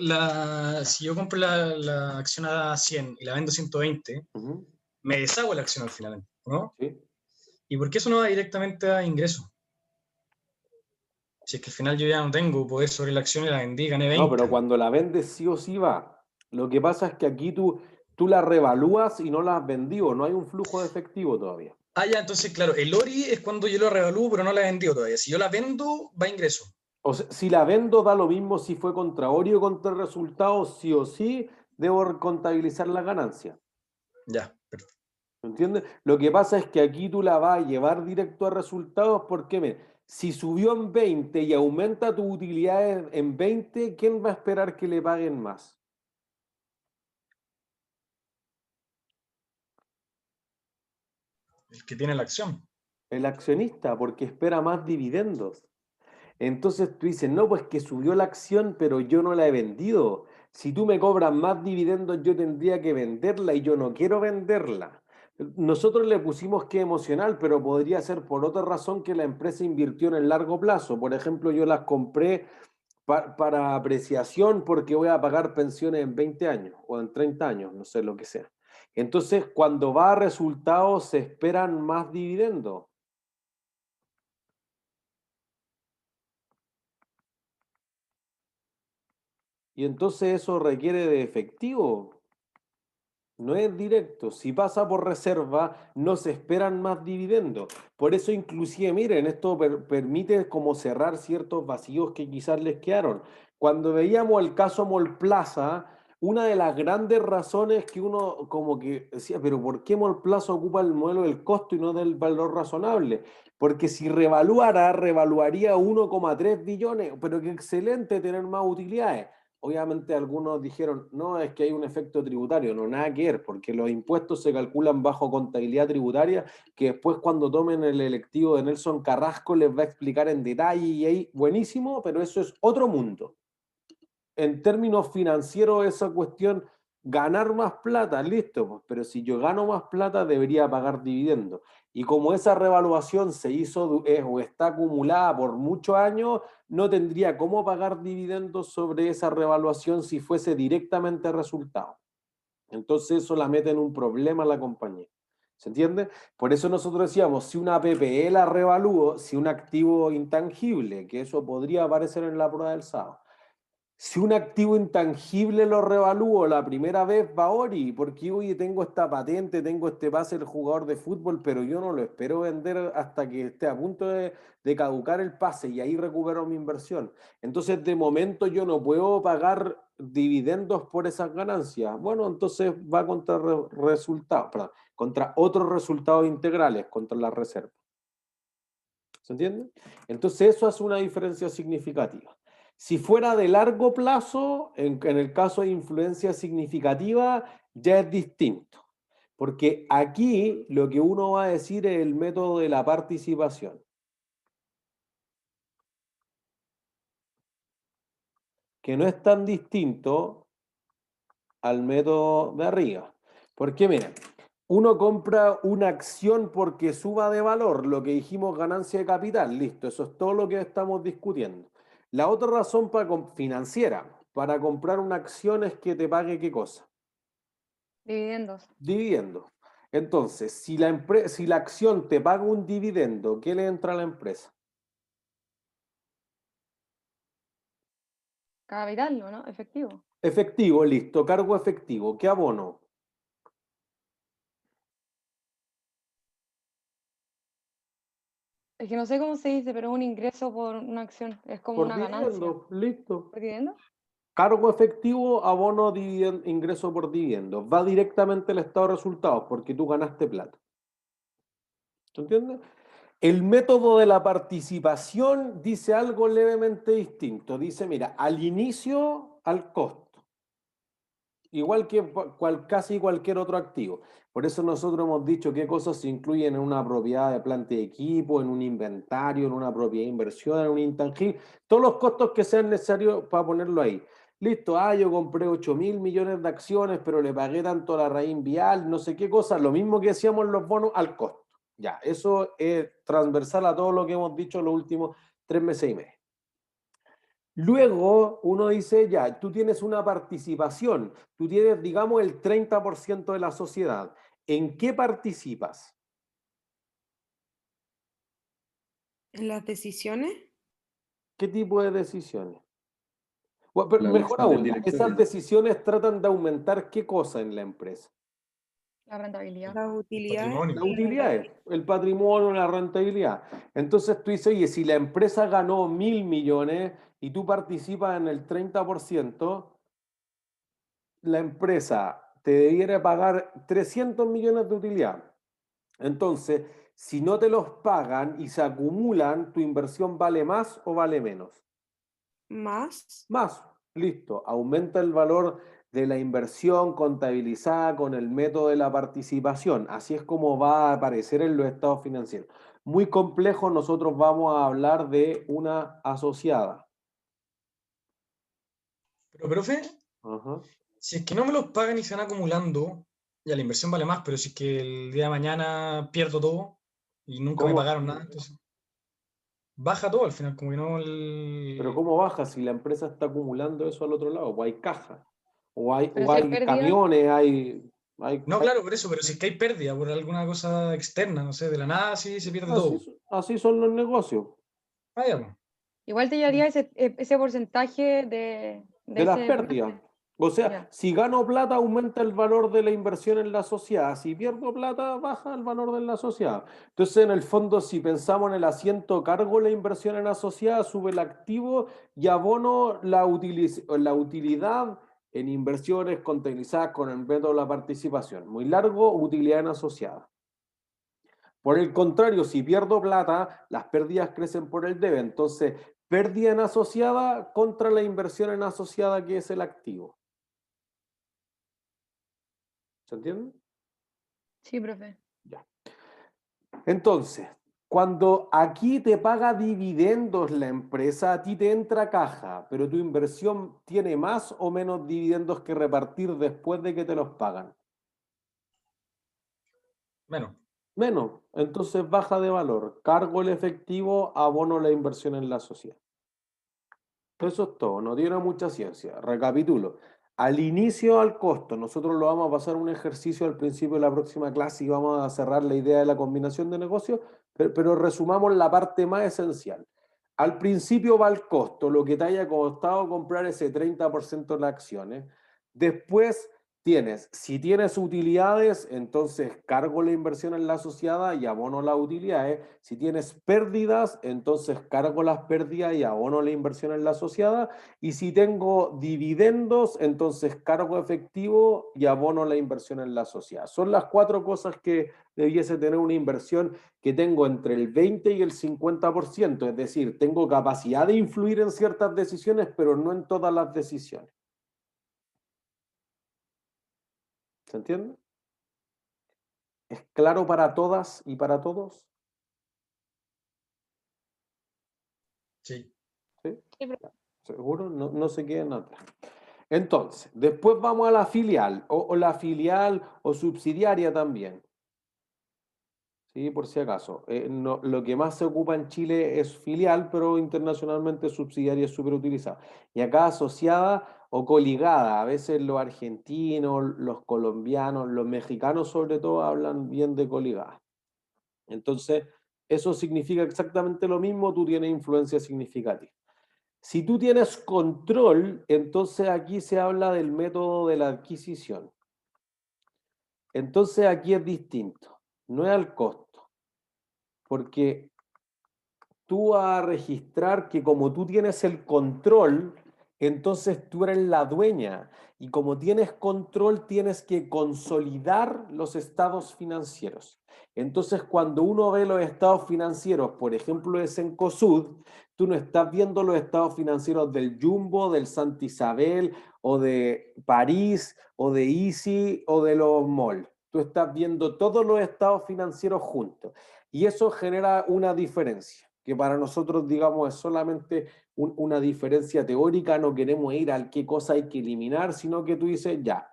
Speaker 4: si yo compro la acción a 100 y la vendo a 120, me deshago la acción al final, ¿no?
Speaker 1: Sí.
Speaker 4: ¿Y por qué eso no va directamente a ingresos? Si es que al final yo ya no tengo poder sobre la acción y la vendí, gané 20.
Speaker 1: No, pero cuando la vendes sí o sí va. Lo que pasa es que aquí tú la revalúas y no la has vendido, no hay un flujo de efectivo todavía.
Speaker 4: Ah, ya, entonces, claro, el ORI es cuando yo lo revalúo, pero no la he vendido todavía. Si yo la vendo, va a ingreso.
Speaker 1: O sea, si la vendo, da lo mismo si fue contra ORI o contra el resultado, sí o sí, debo contabilizar la ganancia.
Speaker 4: Ya, perfecto.
Speaker 1: ¿Entiendes? Lo que pasa es que aquí tú la vas a llevar directo a resultados porque, si subió en 20 y aumenta tu utilidad en 20, ¿quién va a esperar que le paguen más?
Speaker 4: El que tiene la acción.
Speaker 1: El accionista, porque espera más dividendos. Entonces tú dices, no, pues que subió la acción, pero yo no la he vendido. Si tú me cobras más dividendos, yo tendría que venderla y yo no quiero venderla. Nosotros le pusimos que emocional, pero podría ser por otra razón que la empresa invirtió en el largo plazo. Por ejemplo, yo las compré para apreciación porque voy a pagar pensiones en 20 años o en 30 años, no sé lo que sea. Entonces, cuando va a resultados, se esperan más dividendos. Y entonces eso requiere de efectivo. No es directo. Si pasa por reserva, no se esperan más dividendos. Por eso inclusive, miren, esto permite como cerrar ciertos vacíos que quizás les quedaron. Cuando veíamos el caso Mallplaza, una de las grandes razones que uno como que decía, pero ¿por qué Mallplaza ocupa el modelo del costo y no del valor razonable? Porque si revaluaría 1,3 billones, pero qué excelente tener más utilidades. Obviamente algunos dijeron, no, es que hay un efecto tributario, no, nada que ver, porque los impuestos se calculan bajo contabilidad tributaria, que después cuando tomen el electivo de Nelson Carrasco les va a explicar en detalle y ahí, buenísimo, pero eso es otro mundo. En términos financieros esa cuestión ganar más plata, listo, pues, pero si yo gano más plata debería pagar dividendos. Y como esa revaluación se hizo o está acumulada por muchos años, no tendría cómo pagar dividendos sobre esa revaluación si fuese directamente resultado. Entonces eso la mete en un problema a la compañía. ¿Se entiende? Por eso nosotros decíamos, si una PPE la revalúo, si un activo intangible, que eso podría aparecer en la prueba del sábado, si un activo intangible lo revalúo la primera vez, va Ori, porque oye, tengo esta patente, tengo este pase del jugador de fútbol, pero yo no lo espero vender hasta que esté a punto de caducar el pase y ahí recupero mi inversión. Entonces, de momento yo no puedo pagar dividendos por esas ganancias. Bueno, entonces va contra resultados, perdón, contra otros resultados integrales, contra la reserva. ¿Se entiende? Entonces, eso hace una diferencia significativa. Si fuera de largo plazo, en el caso de influencia significativa, ya es distinto. Porque aquí lo que uno va a decir es el método de la participación. Que no es tan distinto al método de arriba. Porque miren, uno compra una acción porque suba de valor, lo que dijimos ganancia de capital, listo, eso es todo lo que estamos discutiendo. La otra razón financiera para comprar una acción es que te pague ¿qué cosa?
Speaker 11: Dividendos.
Speaker 1: Dividendos. Entonces, si la acción te paga un dividendo, ¿qué le entra a la empresa?
Speaker 11: Capital, ¿no? Efectivo.
Speaker 1: Efectivo, listo, cargo efectivo. ¿Qué abono?
Speaker 11: Es que no sé cómo se dice, pero es un ingreso por una acción. Es como
Speaker 1: Por
Speaker 11: una ganancia.
Speaker 1: dividendo, listo.
Speaker 11: ¿Por dividendo?
Speaker 1: Cargo efectivo, abono, ingreso por dividendos. Va directamente al estado de resultados porque tú ganaste plata. ¿Se entiende? El método de la participación dice algo levemente distinto. Dice, mira, al inicio, al costo. Igual que casi cualquier otro activo. Por eso nosotros hemos dicho qué cosas se incluyen en una propiedad de planta y equipo, en un inventario, en una propiedad de inversión, en un intangible. Todos los costos que sean necesarios para ponerlo ahí. Listo, yo compré 8.000 millones de acciones, pero le pagué tanto a la raíz vial, no sé qué cosa. Lo mismo que decíamos en los bonos al costo. Ya, eso es transversal a todo lo que hemos dicho en los últimos 3 meses y medio. Luego uno dice, ya, tú tienes una participación, tú tienes, digamos, el 30% de la sociedad. ¿En qué participas?
Speaker 7: ¿En las decisiones?
Speaker 1: ¿Qué tipo de decisiones? Bueno, pero
Speaker 12: La
Speaker 1: mejor
Speaker 12: elección del
Speaker 1: aún,
Speaker 12: directorio.
Speaker 1: esas decisiones tratan de aumentar qué cosa en la empresa.
Speaker 11: La rentabilidad.
Speaker 7: Las utilidades.
Speaker 4: Patrimonio.
Speaker 1: La utilidad, el patrimonio, la rentabilidad. Entonces tú dices, oye, si la empresa ganó 1.000 millones y tú participas en el 30%, la empresa te debiera pagar 300 millones de utilidad. Entonces, si no te los pagan y se acumulan, ¿tu inversión vale más o vale menos?
Speaker 7: Más.
Speaker 1: Más. Listo. Aumenta el valor de la inversión contabilizada con el método de la participación. Así es como va a aparecer en los estados financieros. Muy complejo, nosotros vamos a hablar de una asociada.
Speaker 4: Pero, profe,
Speaker 1: Ajá.
Speaker 4: si es que no me los pagan y se van acumulando, ya la inversión vale más, pero si es que el día de mañana pierdo todo y nunca me
Speaker 1: ¿Cómo?
Speaker 4: pagaron nada, entonces baja todo al final, como que no
Speaker 1: Pero ¿cómo baja si la empresa está acumulando eso al otro lado? O hay caja,
Speaker 11: Pero
Speaker 1: o
Speaker 11: si hay
Speaker 1: hay
Speaker 11: pérdida,
Speaker 1: camiones,
Speaker 4: No, claro, por eso, pero si es que hay pérdida por alguna cosa externa, no sé, de la nada sí se pierde todo.
Speaker 1: así son los negocios.
Speaker 4: Ah, ya, pues.
Speaker 11: igual te llevaría ese porcentaje
Speaker 1: De las
Speaker 11: ese
Speaker 1: pérdidas. O sea,
Speaker 11: Ya.
Speaker 1: si gano plata, aumenta el valor de la inversión en la sociedad. Si pierdo plata, baja el valor de la sociedad. Entonces, en el fondo, si pensamos en el asiento cargo, la inversión en la sociedad, sube el activo y abono la utilidad en inversiones contabilizadas con el método de la participación. Muy largo, utilidad en asociada. Por el contrario, si pierdo plata, las pérdidas crecen por el debe. Entonces, pérdida en asociada contra la inversión en asociada, que es el activo. ¿Se entiende?
Speaker 11: Sí, profe.
Speaker 1: Ya. Entonces, Cuando aquí te paga dividendos la empresa, a ti te entra caja, pero tu inversión tiene más o menos dividendos que repartir después de que te los pagan.
Speaker 4: Menos.
Speaker 1: Menos. Entonces baja de valor. Cargo el efectivo, abono la inversión en la sociedad. Eso es todo, no tiene mucha ciencia. Recapitulo. Al inicio, al costo, nosotros lo vamos a pasar un ejercicio al principio de la próxima clase y vamos a cerrar la idea de la combinación de negocios, pero resumamos la parte más esencial. Al principio va el costo, lo que te haya costado comprar ese 30% de las acciones. Después si tienes utilidades, entonces cargo la inversión en la asociada y abono las utilidades. Si tienes pérdidas, entonces cargo las pérdidas y abono la inversión en la asociada. Y si tengo dividendos, entonces cargo efectivo y abono la inversión en la asociada. Son las 4 cosas que debiese tener una inversión que tengo entre el 20 y el 50%. Es decir, tengo capacidad de influir en ciertas decisiones, pero no en todas las decisiones. ¿Se entiende? ¿Es claro para todas y para todos?
Speaker 4: Sí.
Speaker 1: ¿Sí? ¿Seguro? No se queden atrás. Entonces, después vamos a la filial, o la filial o subsidiaria también. ¿Sí? Por si acaso. Lo que más se ocupa en Chile es filial, pero internacionalmente subsidiaria es súper utilizada. Y acá asociada o coligada. A veces los argentinos, los colombianos, los mexicanos sobre todo hablan bien de coligada. Entonces, eso significa exactamente lo mismo, tú tienes influencia significativa. Si tú tienes control, entonces aquí se habla del método de la adquisición. Entonces aquí es distinto, no es al costo, porque tú vas a registrar que como tú tienes el control, entonces tú eres la dueña y como tienes control tienes que consolidar los estados financieros. Entonces cuando uno ve los estados financieros, por ejemplo de Cencosud, tú no estás viendo los estados financieros del Jumbo, del Santa Isabel o de París o de Easy o de los Mall. Tú estás viendo todos los estados financieros juntos y eso genera una diferencia que para nosotros, digamos, es solamente una diferencia teórica, no queremos ir al qué cosa hay que eliminar, sino que tú dices, ya,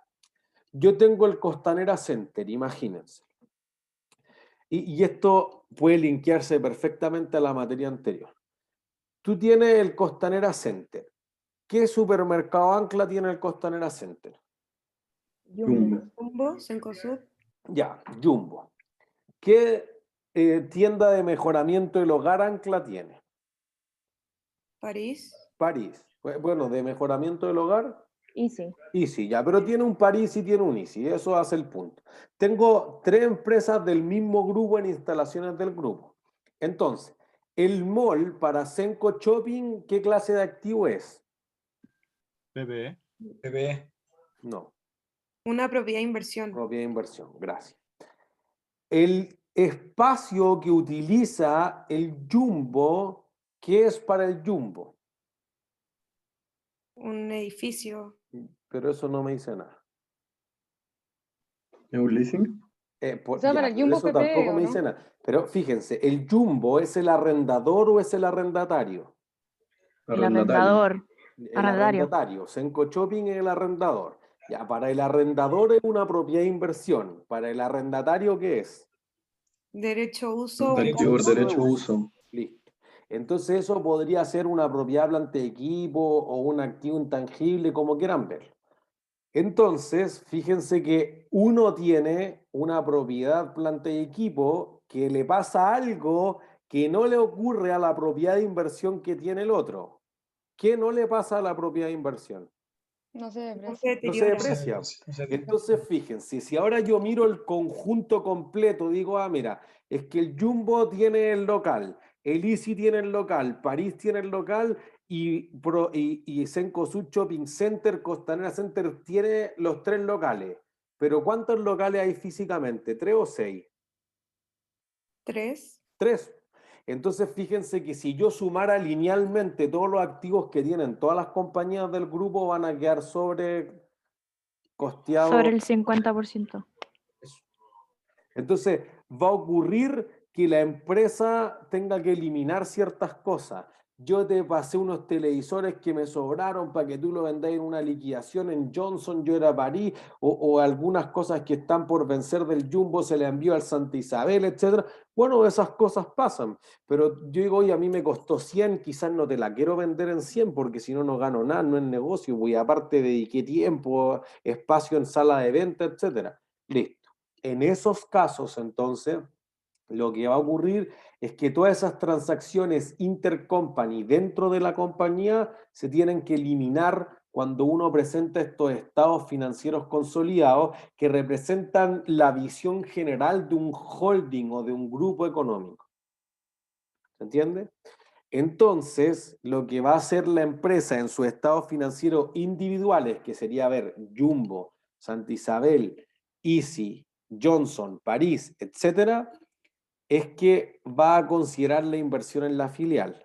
Speaker 1: yo tengo el Costanera Center, imagínense. Y esto puede linkearse perfectamente a la materia anterior. Tú tienes el Costanera Center. ¿Qué supermercado ancla tiene el Costanera Center?
Speaker 7: Jumbo, Cencosud.
Speaker 1: Ya, Jumbo. ¿Qué tienda de mejoramiento del hogar ancla tiene?
Speaker 7: París.
Speaker 1: París. Bueno, de mejoramiento del hogar.
Speaker 11: Easy.
Speaker 1: Easy, ya, pero tiene un París y tiene un Easy, eso hace el punto. Tengo 3 empresas del mismo grupo en instalaciones del grupo. Entonces, el mall para Cenco Shopping, ¿qué clase de activo es?
Speaker 10: PPE.
Speaker 4: PPE.
Speaker 1: No.
Speaker 7: Una propiedad de inversión.
Speaker 1: Propiedad de inversión, gracias. El espacio que utiliza el Jumbo, ¿qué es para el Jumbo?
Speaker 7: Un edificio.
Speaker 1: Pero eso no me dice nada.
Speaker 12: ¿Es un leasing?
Speaker 11: Para el Jumbo
Speaker 1: eso
Speaker 11: PPE,
Speaker 1: tampoco me
Speaker 11: ¿o
Speaker 1: dice
Speaker 11: no?
Speaker 1: nada. Pero fíjense, ¿el Jumbo es el arrendador o es el arrendatario?
Speaker 11: El arrendador.
Speaker 1: El arrendatario. Cenco Shopping es el arrendador. Ya, para el arrendador es una propiedad de inversión. Para el arrendatario, ¿qué es?
Speaker 7: Derecho uso.
Speaker 12: Derecho uso.
Speaker 1: Listo. Entonces eso podría ser una propiedad planta de equipo o un activo intangible, como quieran ver. Entonces, fíjense que uno tiene una propiedad planta y equipo que le pasa algo que no le ocurre a la propiedad de inversión que tiene el otro. ¿Qué no le pasa a la propiedad de inversión?
Speaker 11: No se deprecia.
Speaker 1: No se deprecia. Entonces, fíjense, si ahora yo miro el conjunto completo, digo, mira, es que el Jumbo tiene el local, el Easy tiene el local, París tiene el local y Cencosud Shopping Center, Costanera Center tiene los 3 locales. Pero ¿cuántos locales hay físicamente? ¿3 o 6?
Speaker 7: 3.
Speaker 1: 3. Entonces, fíjense que si yo sumara linealmente todos los activos que tienen todas las compañías del grupo, van a quedar sobre costeados.
Speaker 13: Sobre el 50%.
Speaker 1: Entonces, va a ocurrir que la empresa tenga que eliminar ciertas cosas. Yo te pasé unos televisores que me sobraron para que tú lo vendáis en una liquidación en Johnson, yo era París, o algunas cosas que están por vencer del Jumbo se le envió al Santa Isabel, etc. Bueno, esas cosas pasan, pero yo digo, oye, a mí me costó 100, quizás no te la quiero vender en 100 porque si no, no gano nada, no es negocio, pues, y aparte dediqué tiempo, espacio en sala de venta, etc. Listo. En esos casos, entonces, lo que va a ocurrir es que todas esas transacciones intercompany dentro de la compañía se tienen que eliminar cuando uno presenta estos estados financieros consolidados que representan la visión general de un holding o de un grupo económico. ¿Se entiende? Entonces, lo que va a hacer la empresa en sus estados financieros individuales, que sería, a ver, Jumbo, Santa Isabel, Easy, Johnson, París, etcétera, es que va a considerar la inversión en la filial.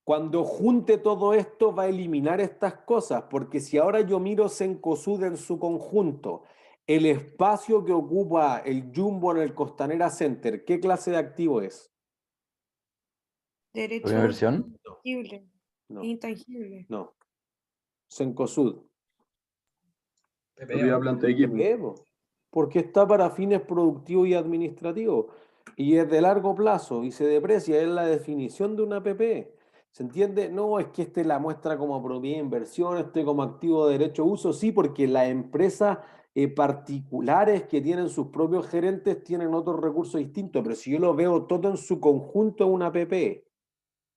Speaker 1: Cuando junte todo esto va a eliminar estas cosas, porque si ahora yo miro Cencosud en su conjunto, el espacio que ocupa el Jumbo en el Costanera Center, ¿qué clase de activo es?
Speaker 7: Derecho
Speaker 13: ¿Inversión?
Speaker 7: tangible.
Speaker 1: No.
Speaker 7: Intangible.
Speaker 1: No. Cencosud.
Speaker 12: Propiedad, planta y equipo.
Speaker 1: Porque está para fines productivos y administrativos. Y es de largo plazo y se deprecia, es la definición de una PP. ¿Se entiende? No, es que la muestra como propiedad de inversión, como activo de derecho a uso, sí, porque las empresas particulares que tienen sus propios gerentes tienen otros recursos distintos, pero si yo lo veo todo en su conjunto es una PP.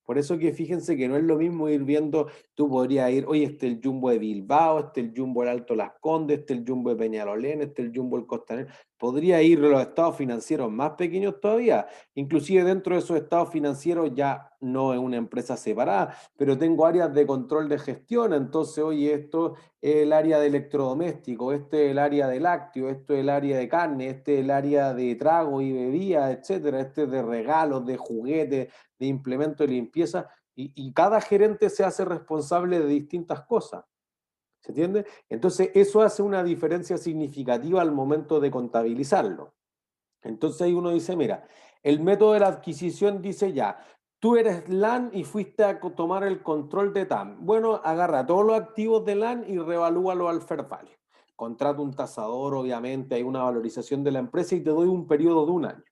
Speaker 1: Por eso que fíjense que no es lo mismo ir viendo, tú podrías ir, oye, el Jumbo de Bilbao, el Jumbo del Alto Las Condes, el Jumbo de Peñalolén, el Jumbo del Costanera. Podría ir los estados financieros más pequeños todavía. Inclusive dentro de esos estados financieros ya no es una empresa separada, pero tengo áreas de control de gestión. Entonces, oye, esto es el área de electrodoméstico, este es el área de lácteo, esto es el área de carne, este es el área de trago y bebida, etcétera, este es de regalos, de juguetes, de implemento de limpieza, y cada gerente se hace responsable de distintas cosas. ¿Se entiende? Entonces, eso hace una diferencia significativa al momento de contabilizarlo. Entonces, ahí uno dice, mira, el método de la adquisición dice ya, tú eres LAN y fuiste a tomar el control de TAM. Bueno, agarra todos los activos de LAN y revalúalo al fair value. Contrata un tasador, obviamente, hay una valorización de la empresa y te doy un periodo de 1 año.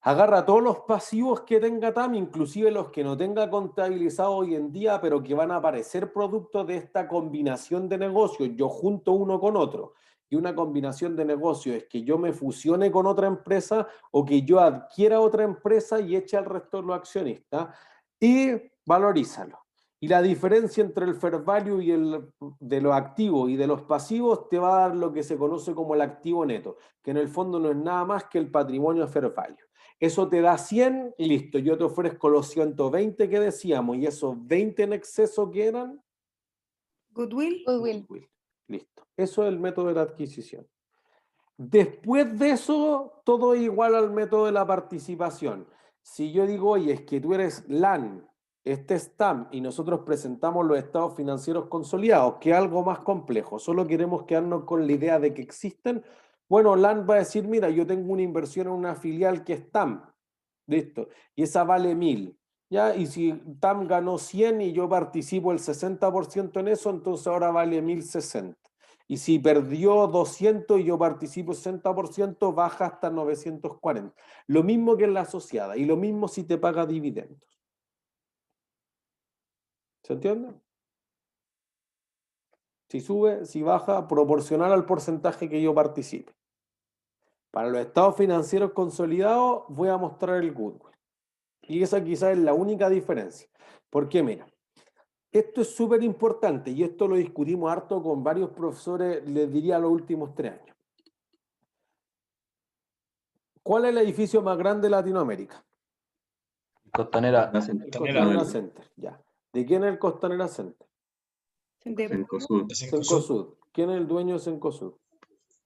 Speaker 1: Agarra todos los pasivos que tenga TAM, inclusive los que no tenga contabilizado hoy en día, pero que van a aparecer producto de esta combinación de negocios. Yo junto uno con otro. Y una combinación de negocios es que yo me fusione con otra empresa o que yo adquiera otra empresa y eche al resto de los accionistas y valorízalo. Y la diferencia entre el fair value y de los activos y de los pasivos te va a dar lo que se conoce como el activo neto, que en el fondo no es nada más que el patrimonio fair value. Eso te da 100 y listo, yo te ofrezco los 120 que decíamos y esos 20 en exceso que eran.
Speaker 7: Goodwill.
Speaker 1: Listo, eso es el método de la adquisición. Después de eso, todo es igual al método de la participación. Si yo digo, oye, es que tú eres LAN, este es TAM y nosotros presentamos los estados financieros consolidados, que es algo más complejo, solo queremos quedarnos con la idea de que existen. Bueno, LAN va a decir, mira, yo tengo una inversión en una filial que es TAM, listo, y esa vale 1000, ¿ya? Y si TAM ganó 100 y yo participo el 60% en eso, entonces ahora vale 1060. Y si perdió 200 y yo participo 60%, baja hasta 940. Lo mismo que en la asociada, y lo mismo si te paga dividendos. ¿Se entiende? Si sube, si baja, proporcional al porcentaje que yo participe. Para los estados financieros consolidados voy a mostrar el goodwill. Y esa quizás es la única diferencia. Porque mira, esto es súper importante y esto lo discutimos harto con varios profesores, les diría los últimos 3 años. ¿Cuál es el edificio más grande de Latinoamérica?
Speaker 13: Costanera.
Speaker 1: El Costanera Center, ya. ¿De quién es el Costanera Center? Cencosud. ¿Quién es el dueño de Cencosud?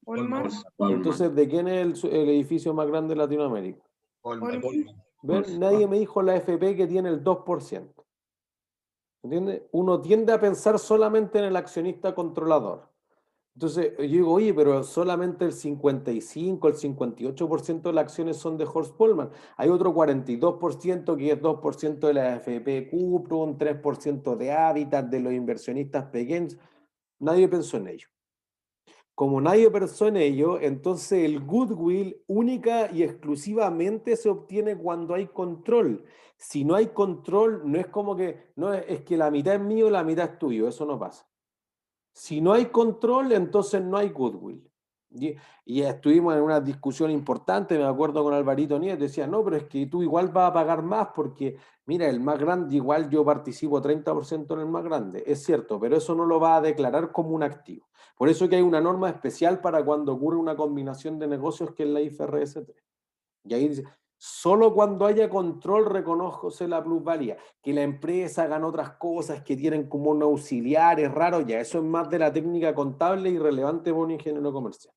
Speaker 7: Walmart.
Speaker 1: Entonces, ¿de quién es el edificio más grande de Latinoamérica? ¿Ven? Nadie me dijo la FP que tiene el 2%. ¿Entiendes? Uno tiende a pensar solamente en el accionista controlador. Entonces, yo digo, oye, pero solamente el 55, el 58% de las acciones son de Horst Polman. Hay otro 42% que es 2% de la AFP Cuprum, 3% de Habitat, de los inversionistas pequeños. Nadie pensó en ello. Como nadie pensó en ello, entonces el goodwill única y exclusivamente se obtiene cuando hay control. Si no hay control, no es como que, no es que la mitad es mío y la mitad es tuyo, eso no pasa. Si no hay control, entonces no hay goodwill. Y estuvimos en una discusión importante, me acuerdo con Alvarito Nieto, decía, no, pero es que tú igual vas a pagar más porque, mira, el más grande, igual yo participo 30% en el más grande, es cierto, pero eso no lo va a declarar como un activo. Por eso que hay una norma especial para cuando ocurre una combinación de negocios que es la IFRS 3. Y ahí dice, solo cuando haya control reconoce la plusvalía. Que la empresa hagan otras cosas que tienen como un auxiliar, es raro, ya eso es más de la técnica contable y relevante para un ingeniero comercial.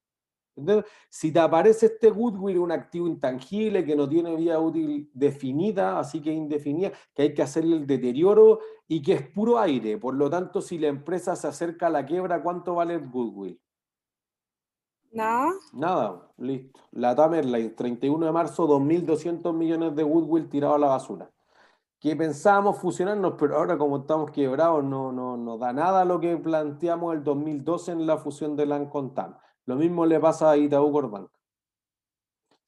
Speaker 1: Entonces, si te aparece este goodwill, un activo intangible que no tiene vida útil definida, así que indefinida, que hay que hacerle el deterioro y que es puro aire. Por lo tanto, si la empresa se acerca a la quiebra, ¿cuánto vale el goodwill?
Speaker 7: Nada.
Speaker 1: Nada, listo. La Tamerlane, 31 de marzo, 2.200 millones de goodwill tirado a la basura. Que pensábamos fusionarnos, pero ahora como estamos quebrados, no da nada lo que planteamos el 2012 en la fusión de Lancontam. Lo mismo le pasa a Itaú Corbank.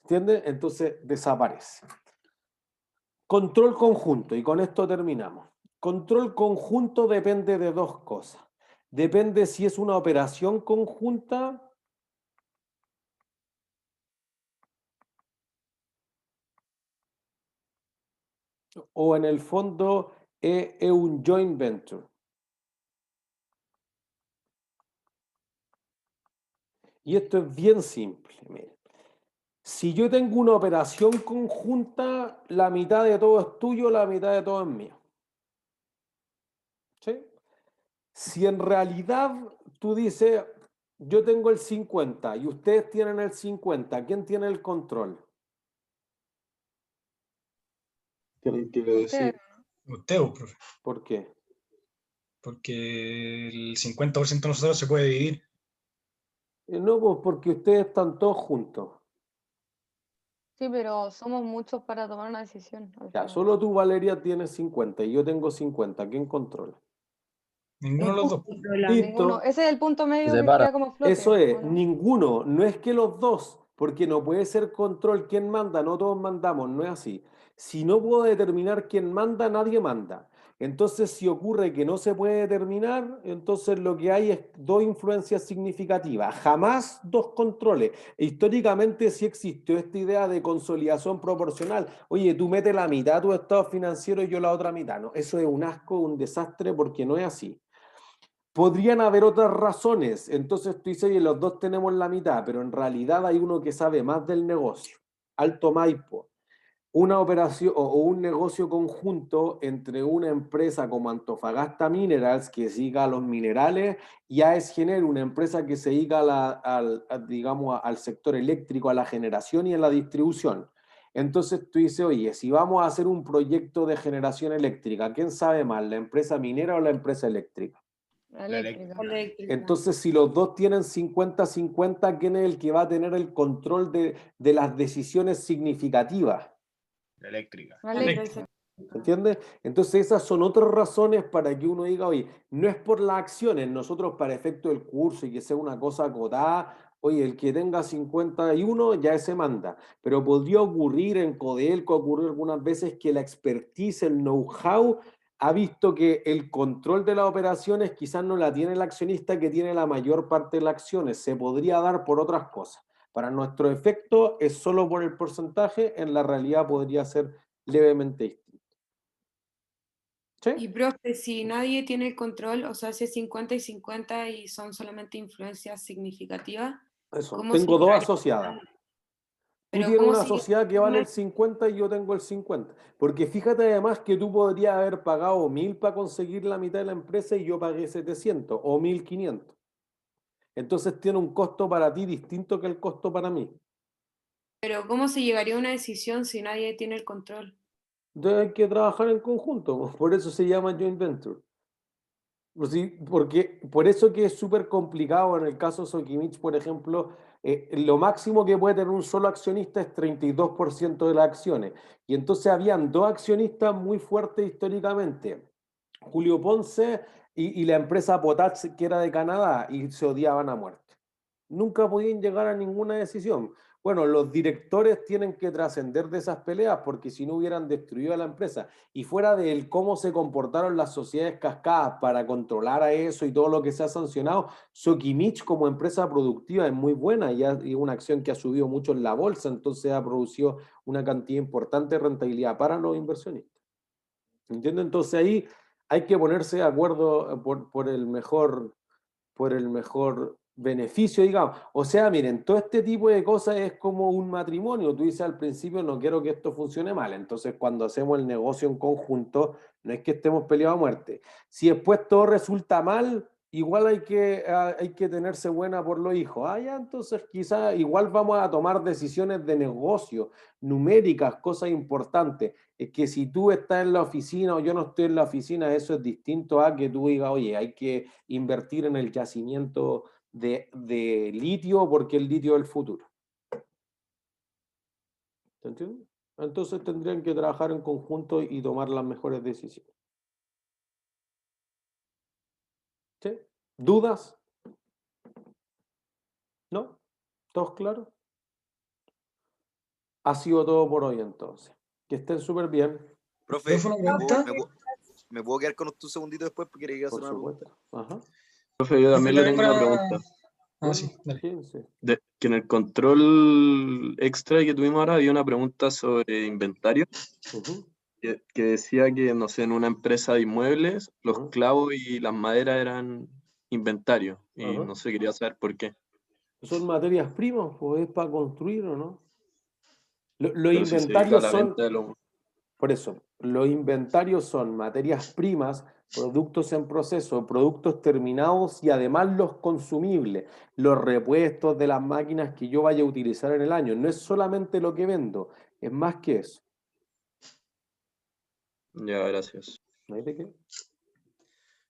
Speaker 1: ¿Entiendes? Entonces desaparece. Control conjunto, y con esto terminamos. Control conjunto depende de dos cosas. Depende si es una operación conjunta o en el fondo es un joint venture. Y esto es bien simple. Miren. Si yo tengo una operación conjunta, la mitad de todo es tuyo, la mitad de todo es mío. ¿Sí? Si en realidad tú dices, yo tengo el 50 y ustedes tienen el 50, ¿quién tiene el control?
Speaker 12: Tienen que decir.
Speaker 4: Usted, profe.
Speaker 1: ¿Por qué?
Speaker 4: Porque el 50% de nosotros se puede dividir.
Speaker 1: No, pues porque ustedes están todos juntos.
Speaker 11: Sí, pero somos muchos para tomar una decisión.
Speaker 1: Ya, solo tú, Valeria, tienes 50 y yo tengo 50. ¿Quién controla?
Speaker 4: Ninguno de los dos.
Speaker 1: Listo.
Speaker 11: Ese es el punto medio
Speaker 13: Se
Speaker 11: que
Speaker 13: para.
Speaker 11: queda como flote.
Speaker 1: Eso es,
Speaker 11: ¿o no?
Speaker 1: ninguno, no es que los dos, porque no puede ser control quién manda, no todos mandamos, no es así. Si no puedo determinar quién manda, nadie manda. Entonces, si ocurre que no se puede determinar, entonces lo que hay es dos influencias significativas, jamás dos controles. Históricamente sí existió esta idea de consolidación proporcional. Oye, tú metes la mitad de tu estado financiero y yo la otra mitad. No, eso es un asco, un desastre, porque no es así. Podrían haber otras razones, entonces tú dices, oye, los dos tenemos la mitad, pero en realidad hay uno que sabe más del negocio. Alto Maipo, una operación o un negocio conjunto entre una empresa como Antofagasta Minerals, que se dedica a los minerales, y AES Gener, una empresa que se dedica digamos, al sector eléctrico, a la generación y a la distribución. Entonces tú dices, oye, si vamos a hacer un proyecto de generación eléctrica, ¿quién sabe más, la empresa minera o la empresa eléctrica?
Speaker 11: Eléctrica.
Speaker 1: Entonces, si los dos tienen 50-50, ¿quién es el que va a tener el control de las decisiones significativas?
Speaker 10: Eléctrica.
Speaker 1: ¿Entiendes? Entonces, esas son otras razones para que uno diga, oye, no es por las acciones, nosotros para efecto del curso y que sea una cosa acotada, oye, el que tenga 51 ya ese manda. Pero podría ocurrir en Codelco, ocurrir algunas veces que la expertise, el know-how, ha visto que el control de las operaciones quizás no la tiene el accionista que tiene la mayor parte de las acciones, se podría dar por otras cosas. Para nuestro efecto es solo por el porcentaje, en la realidad podría ser levemente distinto. ¿Sí?
Speaker 7: Y profe, si nadie tiene el control, o sea, si es 50 y 50 y son solamente influencias significativas,
Speaker 1: Eso,
Speaker 7: ¿cómo
Speaker 1: tengo dos
Speaker 7: llegaría-
Speaker 1: asociadas. Tú
Speaker 7: Pero
Speaker 1: tienes
Speaker 7: ¿cómo
Speaker 1: una
Speaker 7: se
Speaker 1: sociedad que vale
Speaker 7: llegaría-
Speaker 1: el 50 y yo tengo el 50. Porque fíjate además que tú podrías haber pagado 1.000 para conseguir la mitad de la empresa y yo pagué 700 o 1.500. Entonces tiene un costo para ti distinto que el costo para mí.
Speaker 7: Pero ¿cómo se llegaría a una decisión si nadie tiene el control?
Speaker 1: Entonces hay que trabajar en conjunto, por eso se llama joint venture. Pues sí, porque por eso que es súper complicado en el caso Sokimich, por ejemplo, lo máximo que puede tener un solo accionista es 32% de las acciones. Y entonces habían dos accionistas muy fuertes históricamente, Julio Ponce y la empresa Potats, que era de Canadá, y se odiaban a muerte. Nunca podían llegar a ninguna decisión. Bueno, los directores tienen que trascender de esas peleas porque si no hubieran destruido a la empresa. Y fuera de cómo se comportaron las sociedades cascadas para controlar a eso y todo lo que se ha sancionado, Sokimich como empresa productiva es muy buena y es una acción que ha subido mucho en la bolsa, entonces ha producido una cantidad importante de rentabilidad para los inversionistas. ¿Entiendes? Entonces ahí hay que ponerse de acuerdo por el mejor beneficio, digamos. O sea, miren, todo este tipo de cosas es como un matrimonio. Tú dices al principio, no quiero que esto funcione mal. Entonces, cuando hacemos el negocio en conjunto, no es que estemos peleados a muerte. Si después todo resulta mal, igual hay que tenerse buena por los hijos. Ya, entonces quizás igual vamos a tomar decisiones de negocio, numéricas, cosas importantes. Es que si tú estás en la oficina o yo no estoy en la oficina, eso es distinto a que tú digas, oye, hay que invertir en el yacimiento de litio porque el litio es el futuro. ¿Te entiendes? Entonces tendrían que trabajar en conjunto y tomar las mejores decisiones. ¿Sí? ¿Dudas? ¿No? ¿Todos claros? Ha sido todo por hoy entonces. Que estén súper bien.
Speaker 6: Profe,
Speaker 4: ¿Profe, una pregunta?
Speaker 6: ¿me puedo quedar con un segundito después porque quería hacer una pregunta?
Speaker 1: Ajá.
Speaker 10: Profe, yo también le tengo una
Speaker 4: Bueno,
Speaker 10: pregunta.
Speaker 4: sí, dale.
Speaker 10: Que en el control extra que tuvimos ahora había una pregunta sobre inventario. Que decía que, no sé, en una empresa de inmuebles, los clavos y las maderas eran inventario. Y no sé, quería saber por qué.
Speaker 1: ¿Son materias primas o es para construir o no? Los
Speaker 10: Pero si se dedica a
Speaker 1: inventarios
Speaker 10: la
Speaker 1: son...
Speaker 10: venta de los...
Speaker 1: Por eso, los inventarios son materias primas, productos en proceso, productos terminados y además los consumibles, los repuestos de las máquinas que yo vaya a utilizar en el año. No es solamente lo que vendo, es más que eso.
Speaker 10: Ya, gracias.
Speaker 1: ¿No hay de qué?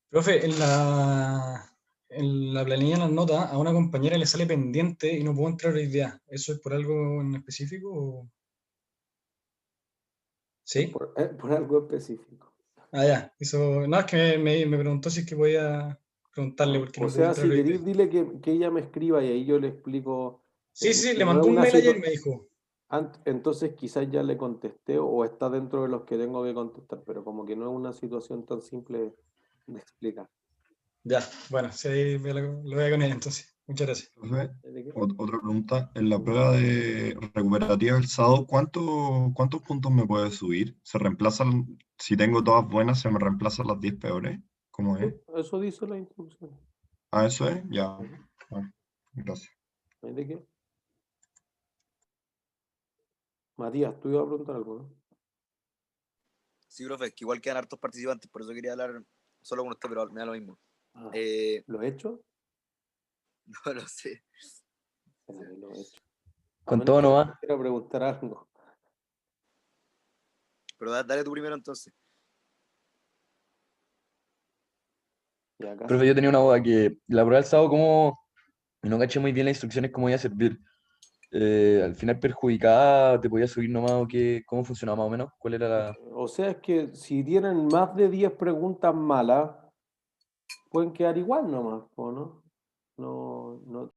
Speaker 4: Profe, en la planilla, en las notas, a una compañera le sale pendiente y no puedo entrar hoy día. ¿Eso es por algo en específico? O... ¿Sí?
Speaker 1: Por algo específico.
Speaker 4: Ya. Eso, no, es que me preguntó si es que podía preguntarle porque
Speaker 1: O
Speaker 4: no puedo
Speaker 1: sea,
Speaker 4: entrar
Speaker 1: si
Speaker 4: hoy día.
Speaker 1: queréis, dile que ella me escriba y ahí yo le explico.
Speaker 4: Sí, le
Speaker 1: que no
Speaker 4: mandó
Speaker 1: es
Speaker 4: un
Speaker 1: una
Speaker 4: mail ayer y
Speaker 1: situación.
Speaker 4: me dijo.
Speaker 1: Entonces quizás ya le contesté o está dentro de los que tengo que contestar, pero como que no es una situación tan simple de explicar.
Speaker 4: Ya, bueno, sí, lo voy a con ella entonces. Muchas gracias.
Speaker 14: Profe, otra pregunta. En la prueba de recuperativa del SAO, ¿cuántos puntos me puede subir? ¿Se reemplazan, si tengo todas buenas, se me reemplazan las 10 peores? ¿Cómo es?
Speaker 1: Eso dice la instrucción.
Speaker 14: Ah, eso es, ya. Bueno, gracias.
Speaker 1: ¿De qué? Matías, tú ibas a preguntar algo, ¿no?
Speaker 6: Sí, profe, es que igual quedan hartos participantes, por eso quería hablar solo con usted, pero me da lo mismo.
Speaker 1: ¿Lo he hecho?
Speaker 6: No lo sé.
Speaker 1: Lo he hecho.
Speaker 13: Con todo nomás.
Speaker 1: Quiero preguntar algo.
Speaker 6: Pero dale tú primero entonces.
Speaker 13: Profe, yo tenía una duda que la prueba del sábado, como no caché muy bien las instrucciones, cómo iba a servir. Al final perjudicada, te podía subir nomás o qué, cómo funcionaba más o menos, cuál era la...
Speaker 1: O sea, es que si tienen más de 10 preguntas malas, pueden quedar igual nomás, ¿no? No,